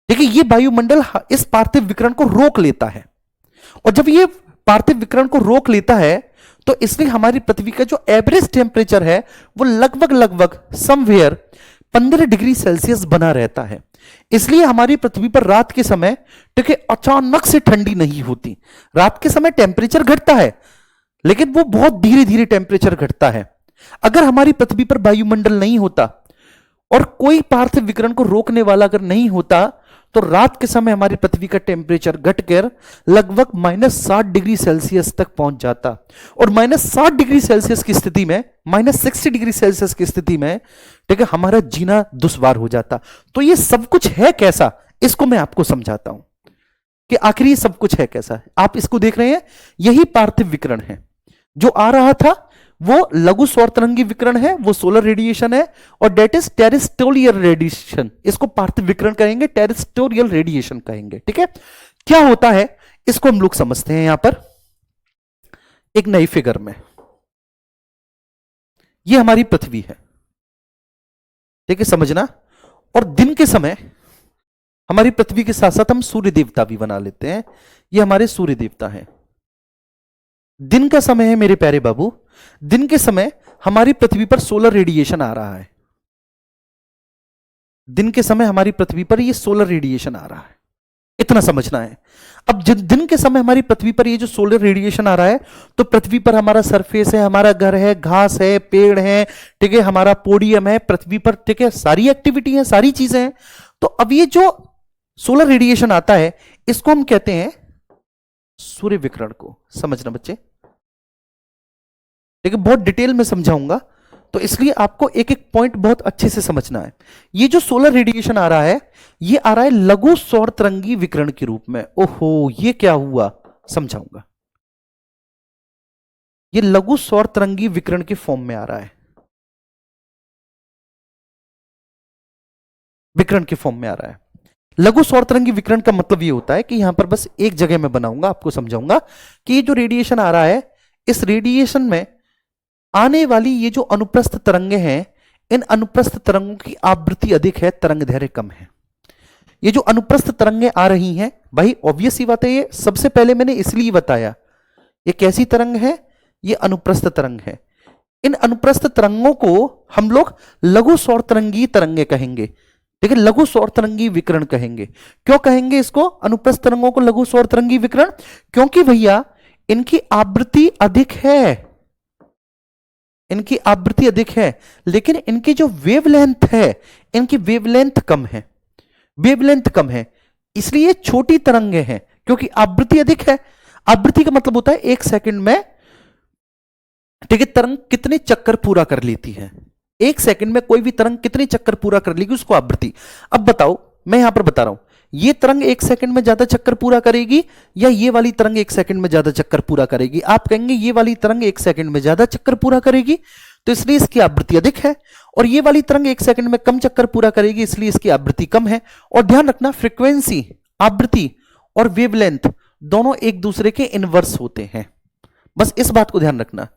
देखिए, ये वायुमंडल इस पार्थिव विकिरण को रोक लेता है, और जब ये पार्थिव विकिरण को रोक लेता है तो इसलिए हमारी पृथ्वी का जो एवरेज टेम्परेचर है वो लगभग लगभग समवेयर 15 डिग्री सेल्सियस बना रहता है। इसलिए हमारी पृथ्वी पर रात के समय, ठीक है, अचानक से ठंडी नहीं होती। रात के समय टेम्परेचर घटता है, लेकिन वो बहुत धीरे धीरे टेम्परेचर घटता है। अगर हमारी पृथ्वी पर वायुमंडल नहीं होता और कोई पार्थिव विकिरण को रोकने वाला अगर नहीं होता तो रात के समय हमारी पृथ्वी का टेम्परेचर घटकर लगभग -60 डिग्री सेल्सियस तक पहुंच जाता, और -60 डिग्री सेल्सियस की स्थिति में, -60 डिग्री सेल्सियस की स्थिति में, ठीक है, हमारा जीना दुश्वार हो जाता। तो ये सब कुछ है कैसा, इसको मैं आपको समझाता हूं कि आखिर ये सब कुछ है कैसा। आप इसको देख रहे हैं, यही पार्थिव विकिरण है। जो आ रहा था वो लघु सौर तरंगी विकिरण है, वो सोलर रेडिएशन है, और डेट इज टेरेस्ट्रियल रेडिएशन। इसको पार्थिव विकिरण कहेंगे, टेरेस्ट्रियल रेडिएशन कहेंगे। ठीक है, क्या होता है इसको हम लोग समझते हैं। यहां पर एक नई फिगर में ये हमारी पृथ्वी है, ठीक है, समझना। और दिन के समय हमारी पृथ्वी के साथ साथ हम सूर्य देवता भी बना लेते हैं। ये हमारे सूर्य देवता हैं। दिन का समय है मेरे प्यारे बाबू, दिन के समय हमारी पृथ्वी पर सोलर रेडिएशन आ रहा है। दिन के समय हमारी पृथ्वी पर ये सोलर रेडिएशन आ रहा है, इतना समझना है। अब दिन के समय हमारी पृथ्वी पर ये जो सोलर रेडिएशन आ रहा है, तो पृथ्वी पर हमारा सरफेस है, हमारा घर है, घास है, पेड़ है, ठीक है, हमारा पोडियम है पृथ्वी पर, ठीक है, सारी एक्टिविटी है, सारी चीजें हैं। तो अब ये जो सोलर रेडिएशन आता है इसको हम कहते हैं सूर्य विकिरण को। समझना बच्चे, ठीक है, बहुत डिटेल में समझाऊंगा, तो इसलिए आपको एक एक पॉइंट बहुत अच्छे से समझना है। ये जो सोलर रेडिएशन आ रहा है, ये आ रहा है लघु सौर तरंगी विकिरण के रूप में। ओहो, ये क्या हुआ, समझाऊंगा। ये लघु सौर तरंगी विकिरण के फॉर्म में आ रहा है, विकिरण के फॉर्म में आ रहा है। लघु सौर तरंगी विकिरण का मतलब ये होता है कि यहां पर बस एक जगह में बनाऊंगा, आपको समझाऊंगा कि ये जो रेडिएशन आ रहा है, इस रेडिएशन में आने वाली ये जो अनुप्रस्थ तरंगे हैं, इन अनुप्रस्थ तरंगों की आवृत्ति अधिक है, तरंग दैर्घ्य कम है। ये जो अनुप्रस्थ तरंगे आ रही हैं, भाई ऑब्वियस सी बात है, ये सबसे पहले मैंने इसलिए बताया, ये कैसी तरंग है, ये अनुप्रस्थ तरंग है। इन अनुप्रस्थ तरंगों को हम लोग लघु सौर तरंगी तरंगे कहेंगे, ठीक है, लघु सौर तरंगी विकिरण कहेंगे। क्यों कहेंगे इसको अनुप्रस्थ तरंगों को लघु सौर तरंगी विकिरण? क्योंकि भैया इनकी आवृत्ति अधिक है, इनकी आवृत्ति अधिक है, लेकिन इनकी जो वेवलेंथ है, इनकी वेवलेंथ कम है, वेवलेंथ कम है, इसलिए छोटी तरंगे हैं, क्योंकि आवृत्ति अधिक है। आवृत्ति का मतलब होता है 1 सेकंड में, ठीक है, तरंग कितने चक्कर पूरा कर लेती है। 1 सेकंड में कोई भी तरंग कितने चक्कर पूरा कर लेगी, उसको आवृत्ति। अब बताओ, मैं यहां पर बता रहा हूं, ये तरंग 1 सेकंड में ज्यादा चक्कर पूरा करेगी या ये वाली तरंग 1 सेकंड में ज्यादा चक्कर पूरा करेगी? आप कहेंगे ये वाली तरंग 1 सेकंड में ज्यादा चक्कर पूरा करेगी, तो इसलिए इसकी आवृत्ति अधिक है, और ये वाली तरंग 1 सेकंड में कम चक्कर पूरा करेगी, इसलिए इसकी आवृत्ति कम है। और ध्यान रखना, फ्रीक्वेंसी, आवृत्ति और वेवलेंथ दोनों एक दूसरे के इनवर्स होते हैं। बस इस बात को ध्यान रखना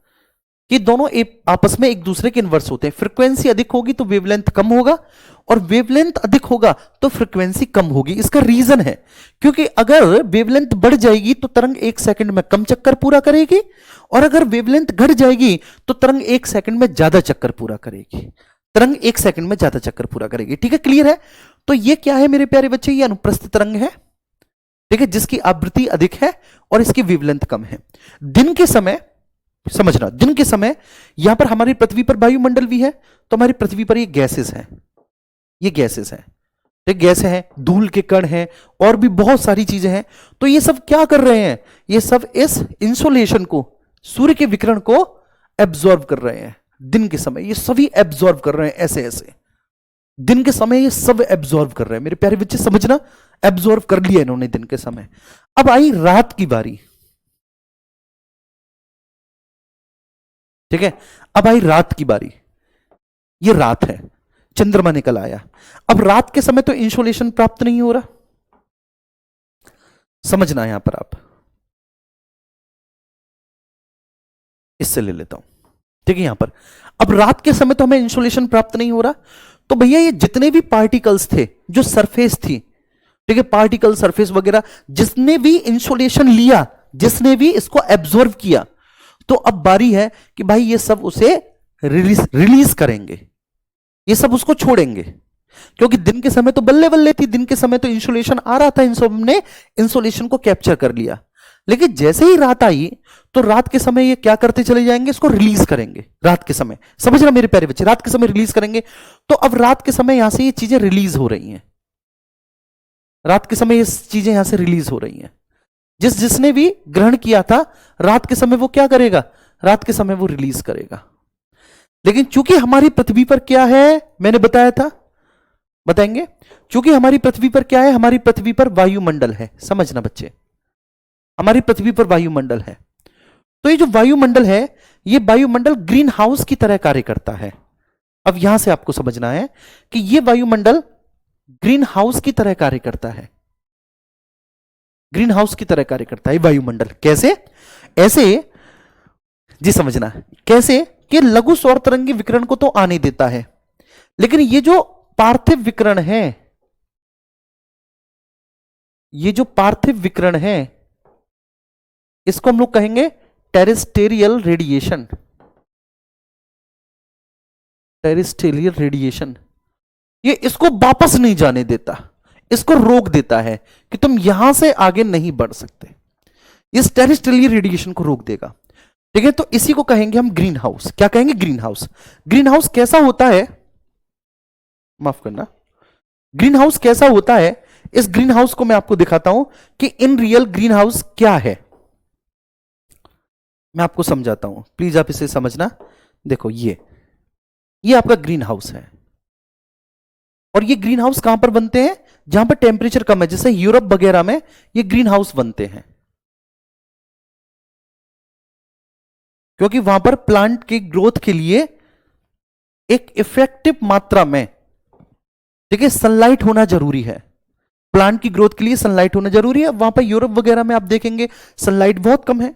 कि दोनों आपस में एक दूसरे के इनवर्स होते हैं। फ्रीक्वेंसी अधिक होगी तो वेवलेंथ कम होगा, और वेवलेंथ अधिक होगा तो फ्रीक्वेंसी कम होगी। इसका रीजन है क्योंकि अगर वेवलेंथ बढ़ जाएगी तो तरंग 1 सेकंड में कम चक्कर पूरा करेगी, और अगर वेवलेंथ घट जाएगी तो तरंग 1 सेकंड में ज्यादा चक्कर पूरा करेगी, तरंग 1 सेकंड में ज्यादा चक्कर पूरा करेगी। ठीक है, क्लियर है? तो ये क्या है मेरे प्यारे बच्चे, ये अनुप्रस्थ तरंग है, ठीक है, जिसकी आवृत्ति अधिक है और इसकी वेवलेंथ कम है। दिन के समय समझना, दिन के समय यहां पर हमारी पृथ्वी पर वायुमंडल भी है, तो हमारी पृथ्वी पर ये गैसेस हैं, ये गैसेस हैं, ठीक, गैस है, धूल के कण हैं, और भी बहुत सारी चीजें हैं। तो ये सब क्या कर रहे हैं, ये सब इस इंसोलेशन को, सूर्य के विकिरण को एब्जॉर्ब कर रहे हैं। दिन के समय ये सभी एब्जॉर्ब कर रहे हैं, ऐसे ऐसे दिन के समय ये सब एब्जॉर्ब कर रहे हैं। मेरे प्यारे बच्चे समझना, एब्जॉर्ब कर लिया इन्होंने दिन के समय। अब आई रात की बारी, ठीक है, अब आई रात की बारी। ये रात है, चंद्रमा निकल आया। अब रात के समय तो इंसोलेशन प्राप्त नहीं हो रहा, समझना यहां पर आप, इससे ले लेता हूं। ठीक है। यहां पर अब रात के समय तो हमें इंसोलेशन प्राप्त नहीं हो रहा, तो भैया ये जितने भी पार्टिकल्स थे, जो सरफेस थी, ठीक है, पार्टिकल सरफेस वगैरह, जिसने भी इंसोलेशन लिया, जिसने भी इसको एब्जॉर्व किया, तो अब बारी है कि भाई ये सब उसे रिलीज करेंगे, ये सब उसको छोड़ेंगे। क्योंकि दिन के समय तो बल्ले बल्ले थी, दिन के समय तो इंसोलेशन आ रहा था, इन सब ने इंसोलेशन को कैप्चर कर लिया। लेकिन जैसे ही रात आई तो रात के समय ये क्या करते चले जाएंगे, इसको रिलीज करेंगे रात के समय। समझ रहा मेरे प्यारे बच्चे, रात के समय रिलीज करेंगे। तो अब रात के समय यहां से ये चीजें रिलीज हो रही हैं, रात के समय ये चीजें यहां से रिलीज हो रही हैं। जिसने भी ग्रहण किया था रात के समय, वो क्या करेगा, रात के समय वो रिलीज करेगा। लेकिन चूंकि हमारी पृथ्वी पर क्या है, मैंने बताया था, बताएंगे, चूंकि हमारी पृथ्वी पर क्या है, हमारी पृथ्वी पर वायुमंडल है। समझना बच्चे, हमारी पृथ्वी पर वायुमंडल है। तो ये जो वायुमंडल है, ये वायुमंडल ग्रीन हाउस की तरह कार्य करता है। अब यहां से आपको समझना है कि ये वायुमंडल ग्रीन हाउस की तरह कार्य करता है, ग्रीन हाउस की तरह कार्य करता है वायुमंडल। कैसे? ऐसे जी, समझना कैसे कि लघु सौर तरंगी विकिरण को तो आने देता है, लेकिन ये जो पार्थिव विकिरण है, ये जो पार्थिव विकिरण है, इसको हम लोग कहेंगे टेरेस्टेरियल रेडिएशन। टेरेस्टेरियल रेडिएशन ये इसको वापस नहीं जाने देता, इसको रोक देता है कि तुम यहां से आगे नहीं बढ़ सकते। इस टेरेस्टेरियल रेडिएशन को रोक देगा, ठीक है। तो इसी को कहेंगे हम ग्रीन हाउस। क्या कहेंगे? Green house. ग्रीन हाउस कैसा होता है, माफ करना, ग्रीन हाउस कैसा होता है, इस ग्रीन हाउस को मैं आपको दिखाता हूं कि इन रियल ग्रीन हाउस क्या है। मैं आपको समझाता हूं, प्लीज आप इसे समझना। देखो ये आपका ग्रीन हाउस है, और ये ग्रीन हाउस कहां पर बनते हैं, जहां पर टेम्परेचर कम है, जैसे यूरोप वगैरह में ये ग्रीन हाउस बनते हैं, क्योंकि वहां पर प्लांट की ग्रोथ के लिए एक इफेक्टिव मात्रा में, ठीक है, सनलाइट होना जरूरी है। प्लांट की ग्रोथ के लिए सनलाइट होना जरूरी है। वहां पर यूरोप वगैरह में आप देखेंगे सनलाइट बहुत कम है,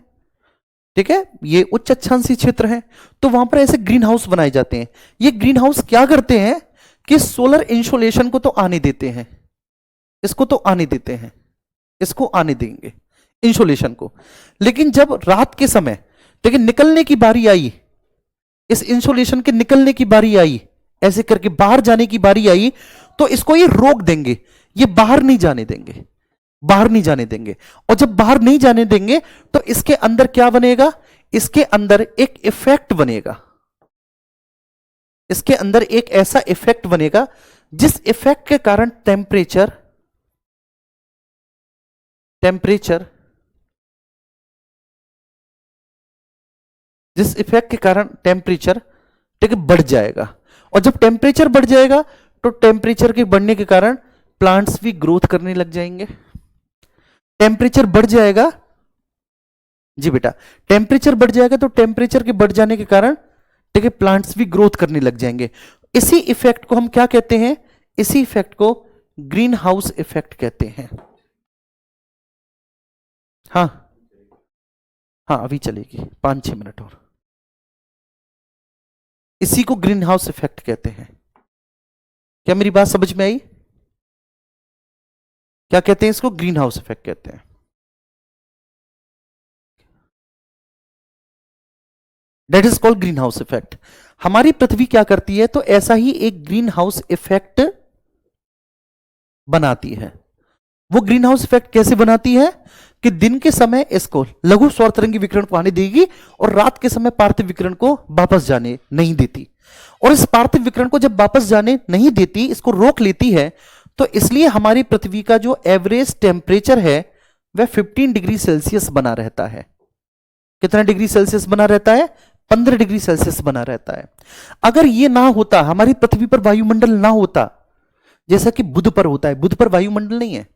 ठीक है, ये उच्च अक्षांशीय क्षेत्र है, तो वहां पर ऐसे ग्रीन हाउस बनाए जाते हैं। ये ग्रीन हाउस क्या करते हैं कि सोलर इंसोलेशन को तो आने देते हैं, इसको तो आने देते हैं, इसको आने देंगे इंसोलेशन को। लेकिन जब रात के समय, देखिए, निकलने की बारी आई, इस इंसोलेशन के निकलने की बारी आई, ऐसे करके बाहर जाने की बारी आई, तो इसको ये रोक देंगे, ये बाहर नहीं जाने देंगे, बाहर नहीं जाने देंगे। और जब बाहर नहीं जाने देंगे तो इसके अंदर क्या बनेगा, इसके अंदर एक इफेक्ट बनेगा, इसके अंदर एक ऐसा इफेक्ट बनेगा जिस इफेक्ट के कारण टेम्परेचर जिस इफेक्ट के कारण टेम्परेचर, ठीक है, बढ़ जाएगा। और जब टेम्परेचर बढ़ जाएगा तो टेम्परेचर के बढ़ने के कारण प्लांट्स भी ग्रोथ करने लग जाएंगे। टेम्परेचर बढ़ जाएगा जी बेटा, टेम्परेचर बढ़ जाएगा तो टेम्परेचर के बढ़ जाने के कारण, ठीक है, प्लांट्स भी ग्रोथ करने लग जाएंगे। इसी इफेक्ट को हम क्या कहते हैं, इसी इफेक्ट को ग्रीन हाउस इफेक्ट कहते हैं। हाँ हाँ, अभी चलेगी 5-6 मिनट और। इसी को ग्रीन हाउस इफेक्ट कहते हैं। क्या मेरी बात समझ में आई? क्या कहते हैं इसको? ग्रीन हाउस इफेक्ट कहते हैं। That is called green house effect. हमारी पृथ्वी क्या करती है, तो ऐसा ही एक ग्रीन हाउस इफेक्ट बनाती है। वो ग्रीन हाउस इफेक्ट कैसे बनाती है कि दिन के समय इसको लघु सौर तरंगी विकिरण को आने देगी, और रात के समय पार्थिव विकिरण को वापस जाने नहीं देती। और इस पार्थिव विकिरण को जब वापस जाने नहीं देती, इसको रोक लेती है, तो इसलिए हमारी पृथ्वी का जो एवरेज टेम्परेचर है वह 15 डिग्री सेल्सियस बना रहता है। कितना डिग्री सेल्सियस बना रहता है? 15 डिग्री सेल्सियस बना रहता है। अगर ये ना होता, हमारी पृथ्वी पर वायुमंडल ना होता, जैसा कि बुध पर होता है, बुध पर वायुमंडल नहीं है,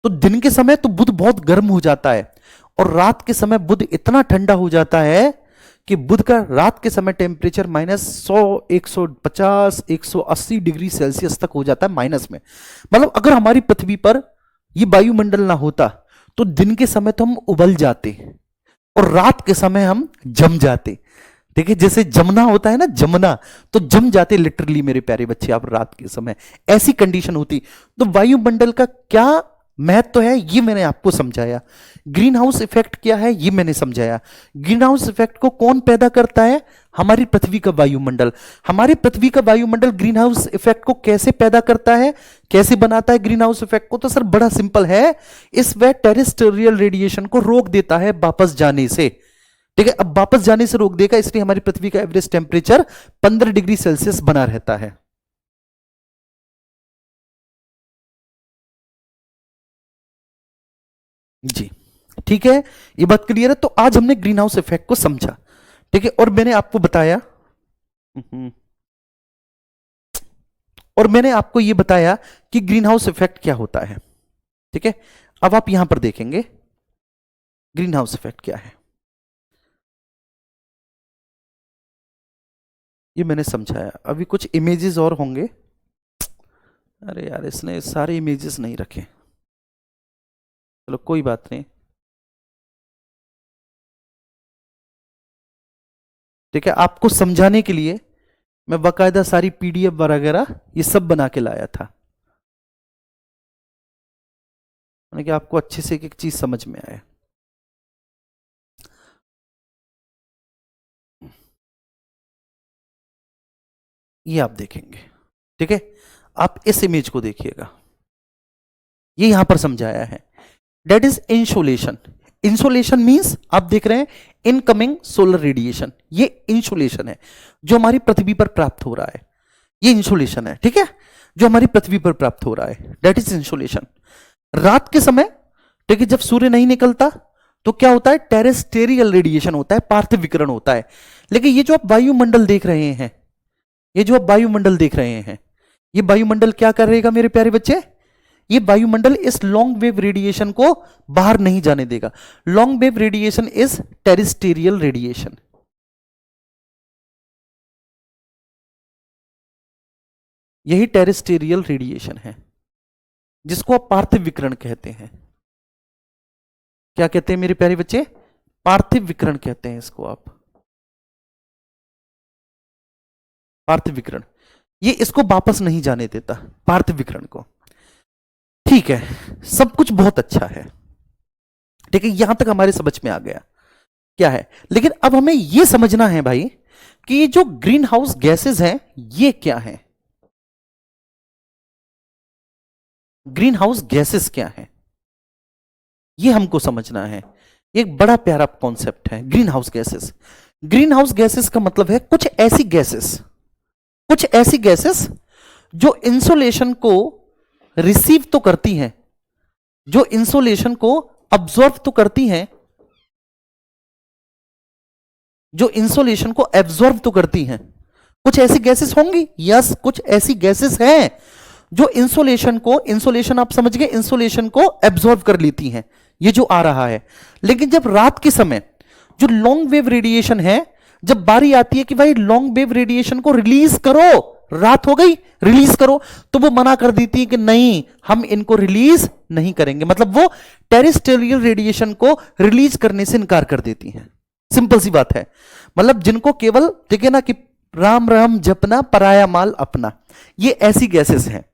तो दिन के समय तो बुध बहुत गर्म हो जाता है, और रात के समय बुध इतना ठंडा हो जाता है कि बुध का रात के समय टेम्परेचर -100, 150, 180 डिग्री सेल्सियस तक हो जाता है माइनस में। मतलब अगर हमारी पृथ्वी पर ये वायुमंडल ना होता तो दिन के समय तो हम उबल जाते और रात के समय हम जम जाते। ठीक है, जैसे जमना होता है ना, जमना, तो जम जाते लिटरली मेरे प्यारे बच्चे आप रात के समय, ऐसी कंडीशन होती। तो वायुमंडल का क्या महत्व है ये मैंने आपको समझाया। ग्रीन हाउस इफेक्ट क्या है ये मैंने समझाया। ग्रीन हाउस इफेक्ट को कौन पैदा करता है? हमारी पृथ्वी का वायुमंडल। हमारी पृथ्वी का वायुमंडल ग्रीन हाउस इफेक्ट को कैसे पैदा करता है, कैसे बनाता है ग्रीन हाउस इफेक्ट को? तो सर बड़ा सिंपल है, इस वह टेरेस्ट्रियल रेडिएशन को रोक देता है वापस जाने से। ठीक है, अब वापस जाने से रोक देगा, इसलिए हमारी पृथ्वी का एवरेज टेम्परेचर 15 डिग्री सेल्सियस बना रहता है। जी ठीक है, ये बात क्लियर है। तो आज हमने ग्रीन हाउस इफेक्ट को समझा। ठीक है, और मैंने आपको बताया और मैंने आपको यह बताया कि ग्रीन हाउस इफेक्ट क्या होता है। ठीक है, अब आप यहां पर देखेंगे ग्रीन हाउस इफेक्ट क्या है, ये मैंने समझाया। अभी कुछ इमेजेस और होंगे। अरे यार, इसने सारे इमेजेस नहीं रखे, चलो कोई बात नहीं। ठीक है, आपको समझाने के लिए मैं बाकायदा सारी पीडीएफ वगैरह ये सब बना के लाया था, कि आपको अच्छे से एक एक चीज समझ में आए। ये आप देखेंगे। ठीक है, आप इस इमेज को देखिएगा, ये यहां पर समझाया है। That is insolation. Insolation means आप देख रहे हैं इनकमिंग सोलर रेडिएशन, ये इंसोलेशन है जो हमारी पृथ्वी पर प्राप्त हो रहा है। ये इंसोलेशन है, ठीक है, जो हमारी पृथ्वी पर प्राप्त हो रहा है, दैट इज इंसोलेशन। रात के समय, ठीक है, जब सूर्य नहीं निकलता तो क्या होता है? टेरेस्टेरियल रेडिएशन होता है, पार्थिव विकिरण होता है। लेकिन ये जो आप वायुमंडल देख रहे हैं, ये जो आप वायुमंडल देख रहे हैं, ये वायुमंडल क्या करेगा मेरे प्यारे बच्चे? ये वायुमंडल इस लॉन्ग वेव रेडिएशन को बाहर नहीं जाने देगा। Long wave radiation is terrestrial radiation. यही टेरेस्टेरियल रेडिएशन है जिसको आप पार्थिव विकिरण कहते हैं। क्या कहते हैं मेरे प्यारे बच्चे? पार्थिव विकिरण कहते हैं इसको आप, पार्थिव विकिरण। ये इसको वापस नहीं जाने देता, पार्थिव विकिरण को। ठीक है, सब कुछ बहुत अच्छा है। ठीक है, यहां तक हमारे समझ में आ गया क्या है। लेकिन अब हमें यह समझना है भाई कि ये जो ग्रीन हाउस गैसेस हैं ये क्या है? ग्रीन हाउस गैसेस क्या है ये हमको समझना है। एक बड़ा प्यारा कॉन्सेप्ट है green house gases. Green house gases का मतलब है कुछ ऐसी गैसेस, कुछ ऐसी गैसेस जो इंसोलेशन को रिसीव तो करती हैं, जो इंसोलेशन को अब्जॉर्ब तो करती हैं, जो इंसोलेशन को एब्जॉर्ब तो करती हैं। कुछ ऐसी गैसेस होंगी, यस, कुछ ऐसी गैसेस हैं जो इंसोलेशन आप समझ गए, इंसोलेशन को एब्जॉर्ब कर लेती हैं, ये जो आ रहा है। लेकिन जब रात के समय जो लॉन्ग वेव रेडिएशन है, जब बारी आती है कि भाई लॉन्ग वेव रेडिएशन को रिलीज करो, रात हो गई रिलीज करो, तो वो मना कर देती है कि नहीं, हम इनको रिलीज नहीं करेंगे। मतलब वो टेरेस्ट्रियल रेडिएशन को रिलीज करने से इनकार कर देती हैं। सिंपल सी बात है। मतलब जिनको केवल, ठीक है ना, कि राम राम जपना पराया माल अपना, ये ऐसी गैसेस हैं,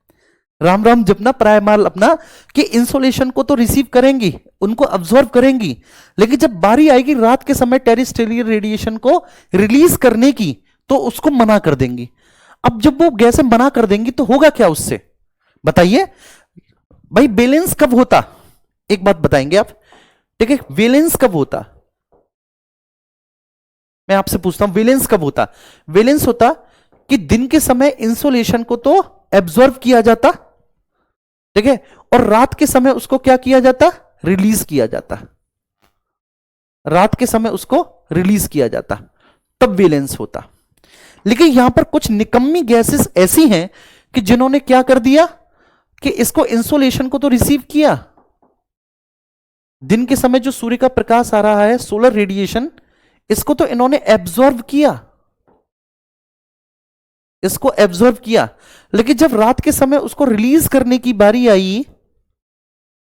राम राम जपना पराया माल अपना, कि इंसोलेशन को तो रिसीव करेंगी, उनको अब्सॉर्ब करेंगी, लेकिन जब बारी आएगी रात के समय टेरेस्ट्रियल रेडिएशन को रिलीज करने की, तो उसको मना कर देंगी। अब जब वो गैसें मना कर देंगी तो होगा क्या उससे? बताइए भाई, बैलेंस कब होता? एक बात बताएंगे आप, ठीक है, बैलेंस कब होता? मैं आपसे पूछता हूं, बैलेंस कब होता? बैलेंस होता कि दिन के समय इंसोलेशन को तो एब्जॉर्ब किया जाता, ठीक है, और रात के समय उसको क्या किया जाता? रिलीज किया जाता। रात के समय उसको रिलीज किया जाता, तब बैलेंस होता। लेकिन यहां पर कुछ निकम्मी गैसेस ऐसी हैं कि जिन्होंने क्या कर दिया कि इसको इंसोलेशन को तो रिसीव किया, दिन के समय जो सूर्य का प्रकाश आ रहा है, सोलर रेडिएशन, इसको तो इन्होंने एब्जॉर्ब किया, इसको एब्जॉर्ब किया। लेकिन जब रात के समय उसको रिलीज करने की बारी आई,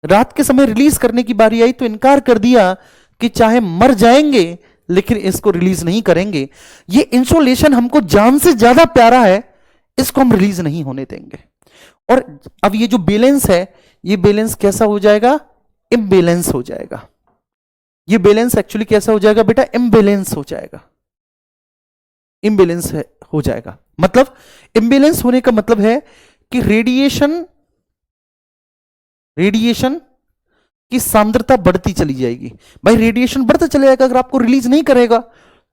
रात के समय रिलीज करने की बारी आई, तो इनकार कर दिया कि चाहे मर जाएंगे लेकिन इसको रिलीज नहीं करेंगे। ये इंसुलेशन हमको जान से ज्यादा प्यारा है, इसको हम रिलीज नहीं होने देंगे। और अब ये जो बैलेंस है, ये बैलेंस कैसा हो जाएगा? इम्बैलेंस हो जाएगा। ये बैलेंस एक्चुअली कैसा हो जाएगा बेटा? इम्बैलेंस हो जाएगा। इम्बैलेंस हो जाएगा मतलब, इम्बैलेंस होने का मतलब है कि रेडिएशन की सांद्रता बढ़ती चली जाएगी। भाई रेडिएशन बढ़ता चले जाएगा, अगर आपको रिलीज नहीं करेगा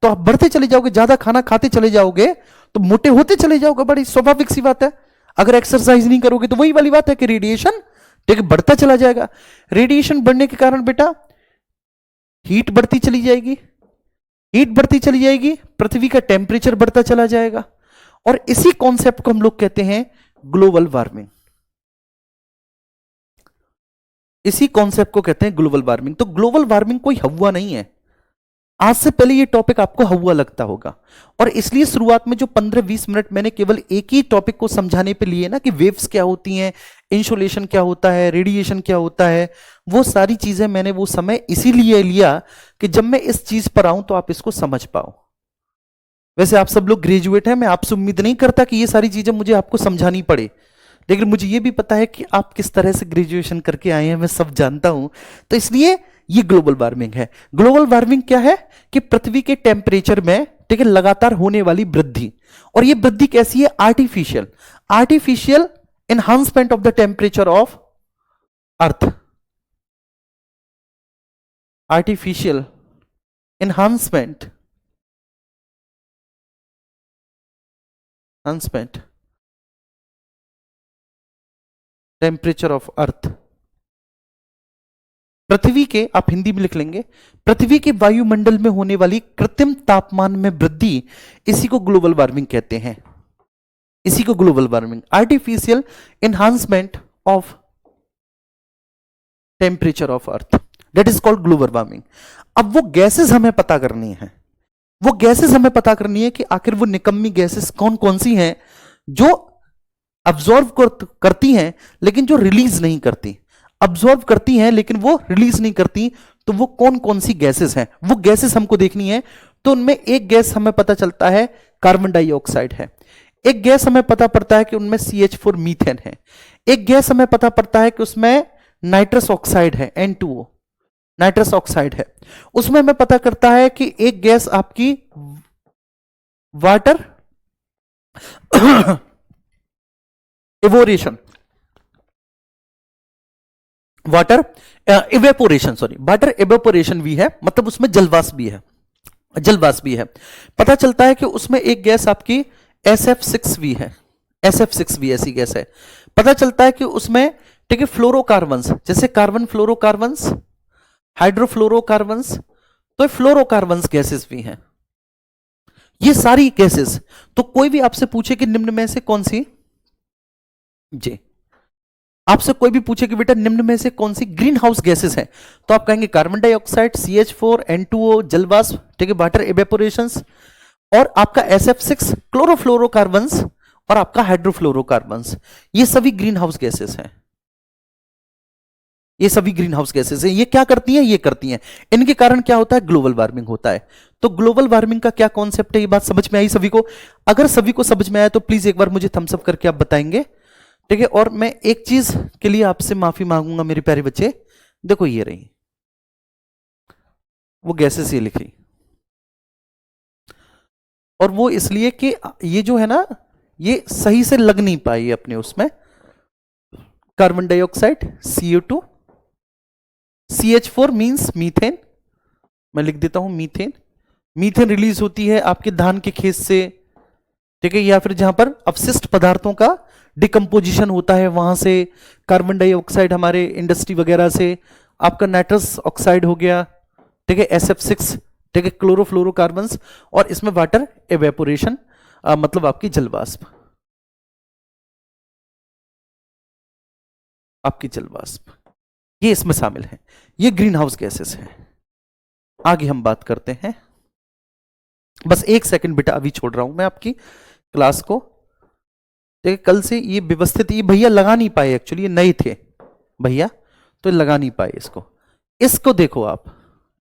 तो आप बढ़ते चले जाओगे, ज्यादा खाना खाते चले जाओगे तो मोटे होते चले जाओगे, बड़ी स्वाभाविक सी बात है। अगर एक्सरसाइज नहीं करोगे तो वही वाली बात है कि रेडिएशन ठीक है बढ़ता चला जाएगा। रेडिएशन बढ़ने के कारण बेटा हीट बढ़ती चली जाएगी, हीट बढ़ती चली जाएगी, पृथ्वी का टेम्परेचर बढ़ता चला जाएगा। और इसी कॉन्सेप्ट को हम लोग कहते हैं ग्लोबल वार्मिंग। इसी कॉन्सेप्ट को कहते हैं ग्लोबल वार्मिंग। तो ग्लोबल वार्मिंग कोई हवा नहीं है। आज से पहले ये टॉपिक आपको हवा लगता होगा, और इसलिए शुरुआत में जो 15-20 मिनट मैंने केवल एक ही टॉपिक को समझाने पे लिए ना, कि वेव्स क्या होती हैं, इंसुलेशन क्या होता है, रेडिएशन क्या होता है, वो सारी चीजें मैंने वो समय इसीलिए लिया कि जब मैं इस चीज पर आऊं तो आप इसको समझ पाओ। वैसे आप सब लोग ग्रेजुएट हैं, मैं आपसे उम्मीद नहीं करता कि ये सारी चीजें मुझे आपको समझानी पड़े, लेकिन मुझे ये भी पता है कि आप किस तरह से ग्रेजुएशन करके आए हैं, मैं सब जानता हूं। तो इसलिए ये ग्लोबल वार्मिंग है। ग्लोबल वार्मिंग क्या है? कि पृथ्वी के टेम्परेचर में ठीक है लगातार होने वाली वृद्धि। और ये वृद्धि कैसी है? Artificial enhancement of the temperature of earth. Artificial enhancement temperature of earth. पृथ्वी के, आप हिंदी में लिख लेंगे, पृथ्वी के वायुमंडल में होने वाली कृत्रिम तापमान में वृद्धि, इसी को ग्लोबल वार्मिंग कहते हैं। इसी को global warming, artificial enhancement of temperature of earth, that is called global warming. अब वो गैसेस हमें पता करनी है, वो गैसेस हमें पता करनी है कि आखिर वो निकम्मी गैसेस कौन कौन सी हैं जो अब्जॉर्व करती हैं लेकिन जो रिलीज नहीं करती। अब्जॉर्व करती हैं लेकिन वो रिलीज नहीं करती, तो वो कौन कौन सी गैसेस हैं, वो गैसेस हमको देखनी है। तो उनमें एक गैस हमें पता चलता है कार्बन डाइऑक्साइड है, एक गैस हमें पता पड़ता है कि उनमें CH4 मीथेन है, एक गैस हमें पता पड़ता है कि उसमें नाइट्रस ऑक्साइड है, N2O नाइट्रस ऑक्साइड है। उसमें हमें पता करता है कि एक गैस आपकी वाटर इवोरेशन, वाटर इवेपोरेशन भी है, मतलब उसमें जलवाष्प भी है, जलवाष्प भी है। पता चलता है कि उसमें एक गैस आपकी SF6 भी है, SF6 भी ऐसी गैस है। पता चलता है कि उसमें ठीक है फ्लोरोकार्बन्स, जैसे कार्बन फ्लोरोकार्बन्स, हाइड्रोफ्लोरोकार्बन्स, तो फ्लोरोकार्बन्स गैसेस भी हैं। ये सारी गैसेस, तो कोई भी आपसे पूछे कि निम्न में से कौन सी, जी आपसे कोई भी पूछे कि बेटा निम्न में से कौन सी ग्रीन हाउस गैसेस हैं, तो आप कहेंगे कार्बन डाइऑक्साइड, CH4, N2O, जलवाष्प, ठीक है वाटर इवेपोरेशंस, और आपका SF6 क्लोरोफ्लोरोकार्बन्स, और आपका हाइड्रोफ्लोरोकार्बन्स। ये सभी ग्रीन हाउस गैसेस हैं, ये सभी ग्रीन हाउस गैसेस हैं। ये क्या करती हैं? ये करती हैं, इनके कारण क्या होता है? ग्लोबल वार्मिंग होता है। तो ग्लोबल वार्मिंग का क्या कॉन्सेप्ट है, ये बात समझ में आई सभी को? अगर सभी को समझ में आया तो प्लीज एक बार मुझे थम्स अप करके आप बताएंगे, ठीक है। और मैं एक चीज के लिए आपसे माफी मांगूंगा मेरे प्यारे बच्चे, देखो ये रही वो गैसेस, ये लिखी, और वो इसलिए कि ये जो है ना ये सही से लग नहीं पाई अपने उसमें। Carbon dioxide, CO2, CH4 means methane, मैं लिख देता हूं मीथेन। मीथेन रिलीज होती है आपके धान के खेत से, ठीक है, या फिर जहां पर अपशिष्ट पदार्थों का डिकम्पोजिशन होता है वहां से। कार्बन डाइऑक्साइड हमारे इंडस्ट्री वगैरह से। आपका नाइट्रस ऑक्साइड हो गया, ठीक है, SF6, ठीक है, क्लोरोफ्लोरोकार्बन्स, और इसमें वाटर एवेपोरेशन, मतलब आपकी जलवाष्प, आपकी जलवाष्प, ये इसमें शामिल है। ये ग्रीन हाउस गैसेस हैं। आगे हम बात करते हैं, बस एक सेकंड बेटा अभी छोड़ रहा हूं मैं आपकी क्लास को, ठीक है। कल से ये व्यवस्थित, ये भैया लगा नहीं पाए, एक्चुअली ये नए थे भैया, तो लगा नहीं पाए इसको। इसको देखो आप,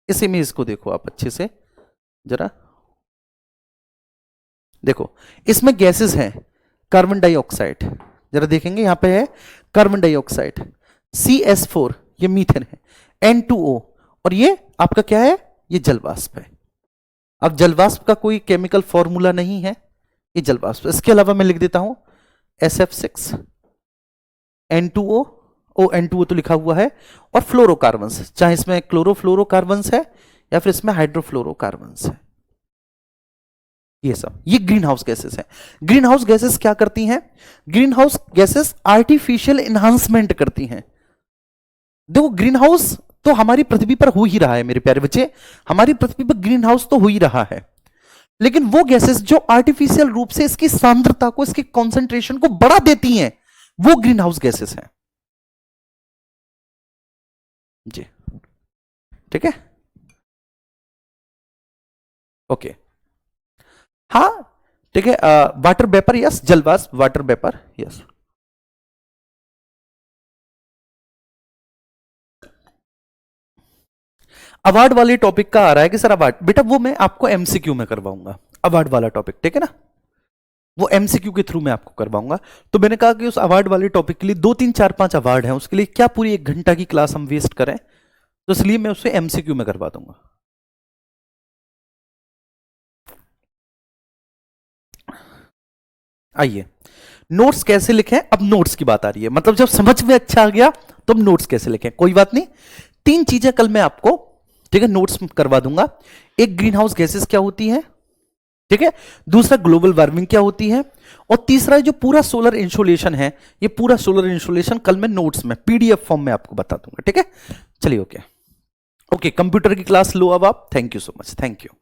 इस इमेज को देखो आप अच्छे से, जरा देखो, इसमें गैसेस हैं, कार्बन डाइऑक्साइड, जरा देखेंगे यहां पे है कार्बन डाइऑक्साइड, CS4 ये मीथेन है, N2O और ये आपका क्या है, ये जलवाष्प है। अब जलवाष्प का कोई केमिकल फॉर्मूला नहीं है, ये जलवाष्प। इसके अलावा मैं लिख देता हूं SF6 N2O, N2O तो लिखा हुआ है, और फ्लोरोकार्बन्स, चाहे इसमें क्लोरोफ्लोरोकार्बन्स है या फिर इसमें हाइड्रोफ्लोरोकार्बन्स है, ये सब ये ग्रीन हाउस गैसेस हैं। ग्रीन हाउस गैसेस क्या करती हैं? Green house gases artificial enhancement करती हैं। देखो ग्रीन हाउस तो हमारी पृथ्वी पर हो ही रहा है मेरे प्यारे बच्चे, हमारी पृथ्वी पर ग्रीन हाउस तो हो ही रहा है, लेकिन वो गैसेस जो आर्टिफिशियल रूप से इसकी सांद्रता को, इसकी कॉन्सेंट्रेशन को बढ़ा देती हैं, वो ग्रीन हाउस गैसेस हैं जी। ठीक है, ओके, हाँ ठीक है। वाटर वेपर यस, जलवाष्प, वाटर वेपर यस। अवार्ड वाले टॉपिक का आ रहा है कि सर अवार्ड, बेटा वो मैं आपको एमसीक्यू में करवाऊंगा, अवार्ड वाला टॉपिक, ठीक है ना, वो एमसीक्यू के थ्रू मैं आपको करवाऊंगा। तो मैंने कहा कि उस अवार्ड वाले टॉपिक के लिए 2 3 4 5 अवार्ड हैं, उसके लिए क्या पूरी 1 घंटा की क्लास हम वेस्ट करें, तो इसलिए मैं उसे एमसीक्यू में करवा दूंगा। आइए, नोट्स कैसे लिखें, अब नोट्स की बात आ रही है, मतलब जब समझ में अच्छा आ गया तो अब नोट्स कैसे लिखें। कोई बात नहीं, 3 चीजें कल मैं आपको, ठीक है, नोट्स करवा दूंगा। एक, ग्रीन हाउस गैसेस क्या होती है, ठीक है, दूसरा ग्लोबल वार्मिंग क्या होती है, और तीसरा जो पूरा सोलर इंसोलेशन है, ये पूरा सोलर इंसोलेशन कल मैं नोट्स में पीडीएफ फॉर्म में आपको बता दूंगा। ठीक है, चलिए ओके, ओके, कंप्यूटर की क्लास लो अब आप। Thank you so much, thank you.